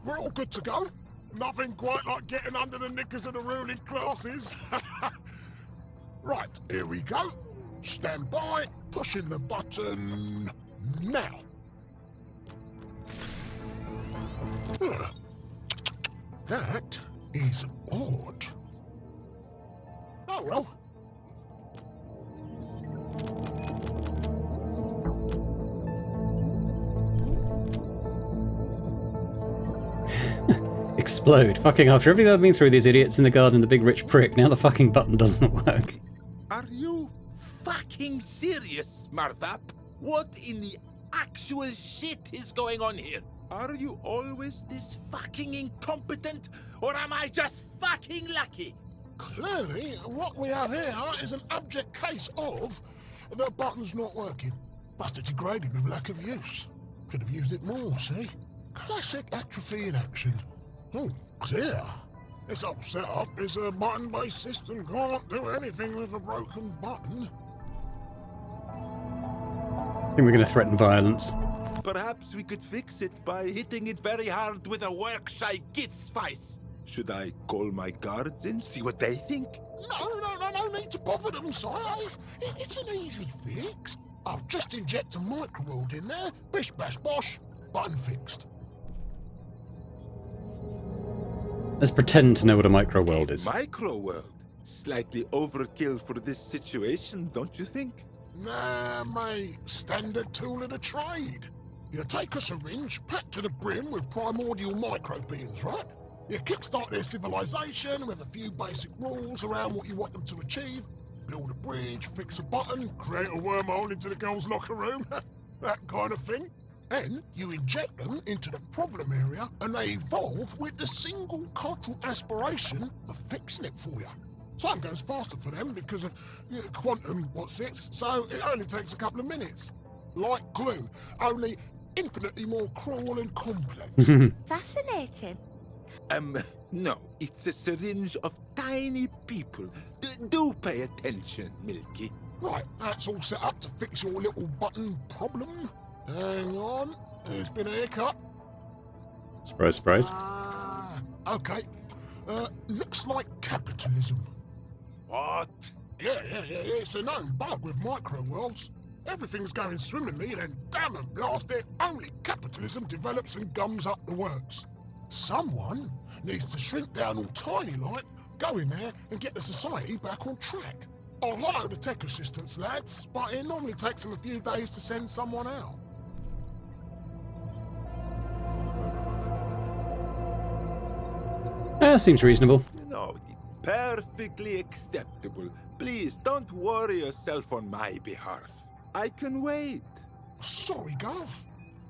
We're all good to go. Nothing quite like getting under the knickers of the ruling classes. Right, here we go. Stand by, pushing the button now. That is odd. Oh well. Explode. Fucking after everything I've been through, these idiots in the garden, the big rich prick, now the fucking button doesn't work. Are you fucking serious, Marvap? What in the actual shit is going on here? Are you always this fucking incompetent, or am I just fucking lucky? Clearly, what we have here is an abject case of the button's not working. Must have degraded with lack of use. Could have used it more, see? Classic atrophy in action. Oh dear. This whole setup is a button-based system. Can't do anything with a broken button. I think we're going to threaten violence. Perhaps we could fix it by hitting it very hard with a work-shy git's face. Should I call my guards and see what they think? No need to bother them, sire. It's an easy fix. I'll just inject a microweld in there. Bish bash bosh. Button fixed. Let's pretend to know what a microweld is. Microweld? Slightly overkill for this situation, don't you think? Nah, mate. Standard tool of the trade. You take a syringe, packed to the brim with primordial microbeams, right? You kickstart their civilization with a few basic rules around what you want them to achieve. Build a bridge, fix a button, create a wormhole into the girls' locker room. That kind of thing. Then you inject them into the problem area and they evolve with the single cultural aspiration of fixing it for you. Time goes faster for them because of quantum what's-its, so it only takes a couple of minutes. Like glue, only infinitely more cruel and complex. Fascinating. No, it's a syringe of tiny people. Do pay attention, Milky. Right, that's all set up to fix your little button problem. Hang on, there's been a hiccup. Surprise, surprise. Okay. Looks like capitalism. What? Yeah, it's a known bug with micro-worlds. Everything's going swimmingly, then damn and blast it, only capitalism develops and gums up the works. Someone needs to shrink down all tiny like, go in there and get the society back on track. I'll hire the tech assistants, lads, but it normally takes them a few days to send someone out. Seems reasonable. No, perfectly acceptable. Please don't worry yourself on my behalf. I can wait. Sorry, Gov.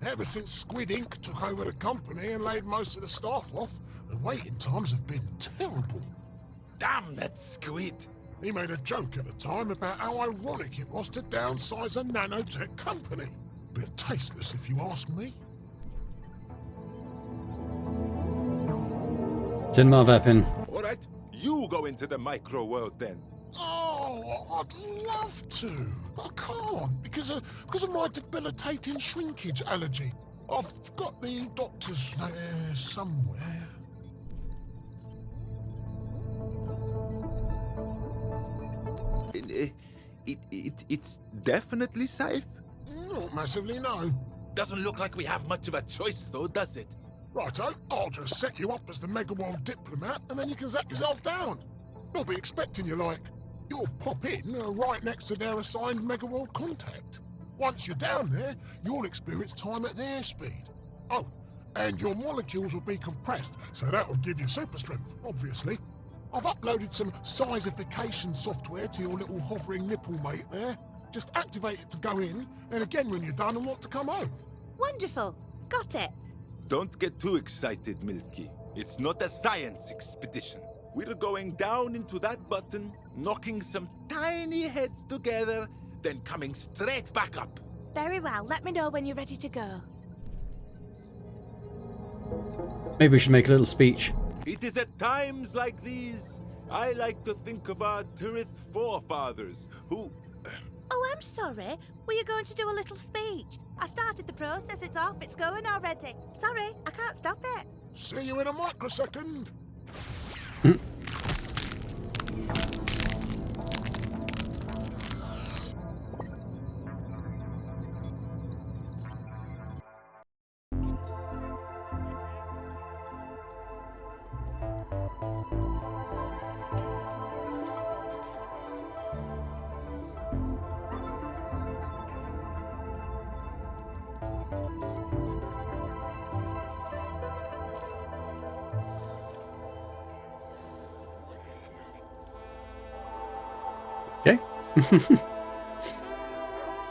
Ever since Squid Inc. took over the company and laid most of the staff off, the waiting times have been terrible. Damn that squid! He made a joke at the time about how ironic it was to downsize a nanotech company. Bit tasteless, if you ask me. Send Marvap in. All right, you go into the micro world then. Oh, I'd love to, but I can't because of my debilitating shrinkage allergy. I've got the doctor's somewhere. It's definitely safe. Not massively, no. Doesn't look like we have much of a choice, though, does it? Righto, I'll just set you up as the Megaworld diplomat, and then you can zap yourself down. They'll be expecting you like. You'll pop in right next to their assigned Megaworld contact. Once you're down there, you'll experience time at their speed. Oh, and your molecules will be compressed, so that'll give you super strength, obviously. I've uploaded some sizification software to your little hovering nipple mate there. Just activate it to go in, and again when you're done and want to come home. Wonderful. Got it. Don't get too excited, Milky. It's not a science expedition. We're going down into that button, knocking some tiny heads together, then coming straight back up. Very well. Let me know when you're ready to go. Maybe we should make a little speech. It is at times like these I like to think of our Tirith forefathers who... Oh, I'm sorry. Were you going to do a little speech? I started the process, it's off, it's going already. Sorry, I can't stop it. See you in a microsecond. Okay.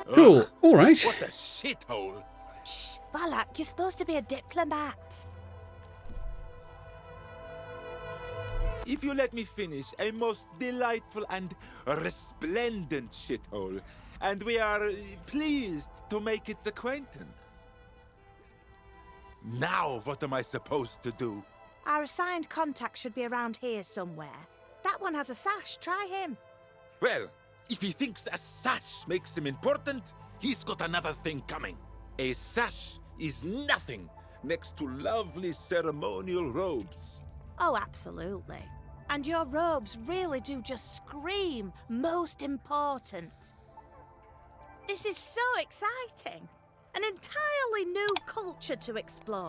Cool. Ugh, All right. what a shithole. Shh, Valak, you're supposed to be a diplomat. If you let me finish, a most delightful and resplendent shithole, and we are pleased to make its acquaintance. Now, what am I supposed to do? Our assigned contact should be around here somewhere. That one has a sash, try him. Well, if he thinks a sash makes him important, he's got another thing coming. A sash is nothing next to lovely ceremonial robes. Oh, absolutely. And your robes really do just scream most important. This is so exciting. An entirely new culture to explore.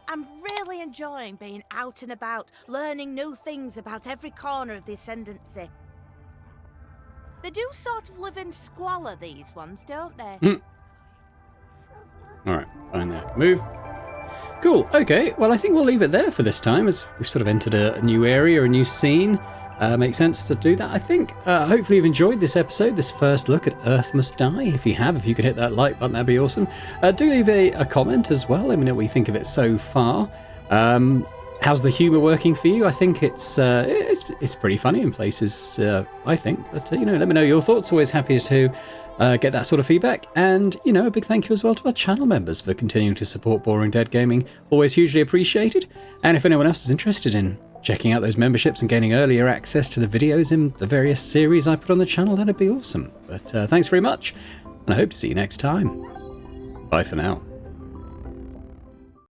I'm really enjoying being out and about, learning new things about every corner of the Ascendancy. They do sort of live in squalor, these ones, don't they? Alright, fine there. Move. Cool, okay, well I think we'll leave it there for this time, as we've sort of entered a new area, a new scene. Makes sense to do that, I think. Hopefully you've enjoyed this episode, this first look at Earth Must Die. If you have, if you could hit that like button, that'd be awesome. Do leave a comment as well, let me know what you think of it so far. How's the humour working for you? I think it's pretty funny in places, I think. But, let me know your thoughts. Always happy to get that sort of feedback. And, a big thank you as well to our channel members for continuing to support Boring Dead Gaming. Always hugely appreciated. And if anyone else is interested in checking out those memberships and gaining earlier access to the videos in the various series I put on the channel, that'd be awesome. But thanks very much, and I hope to see you next time. Bye for now.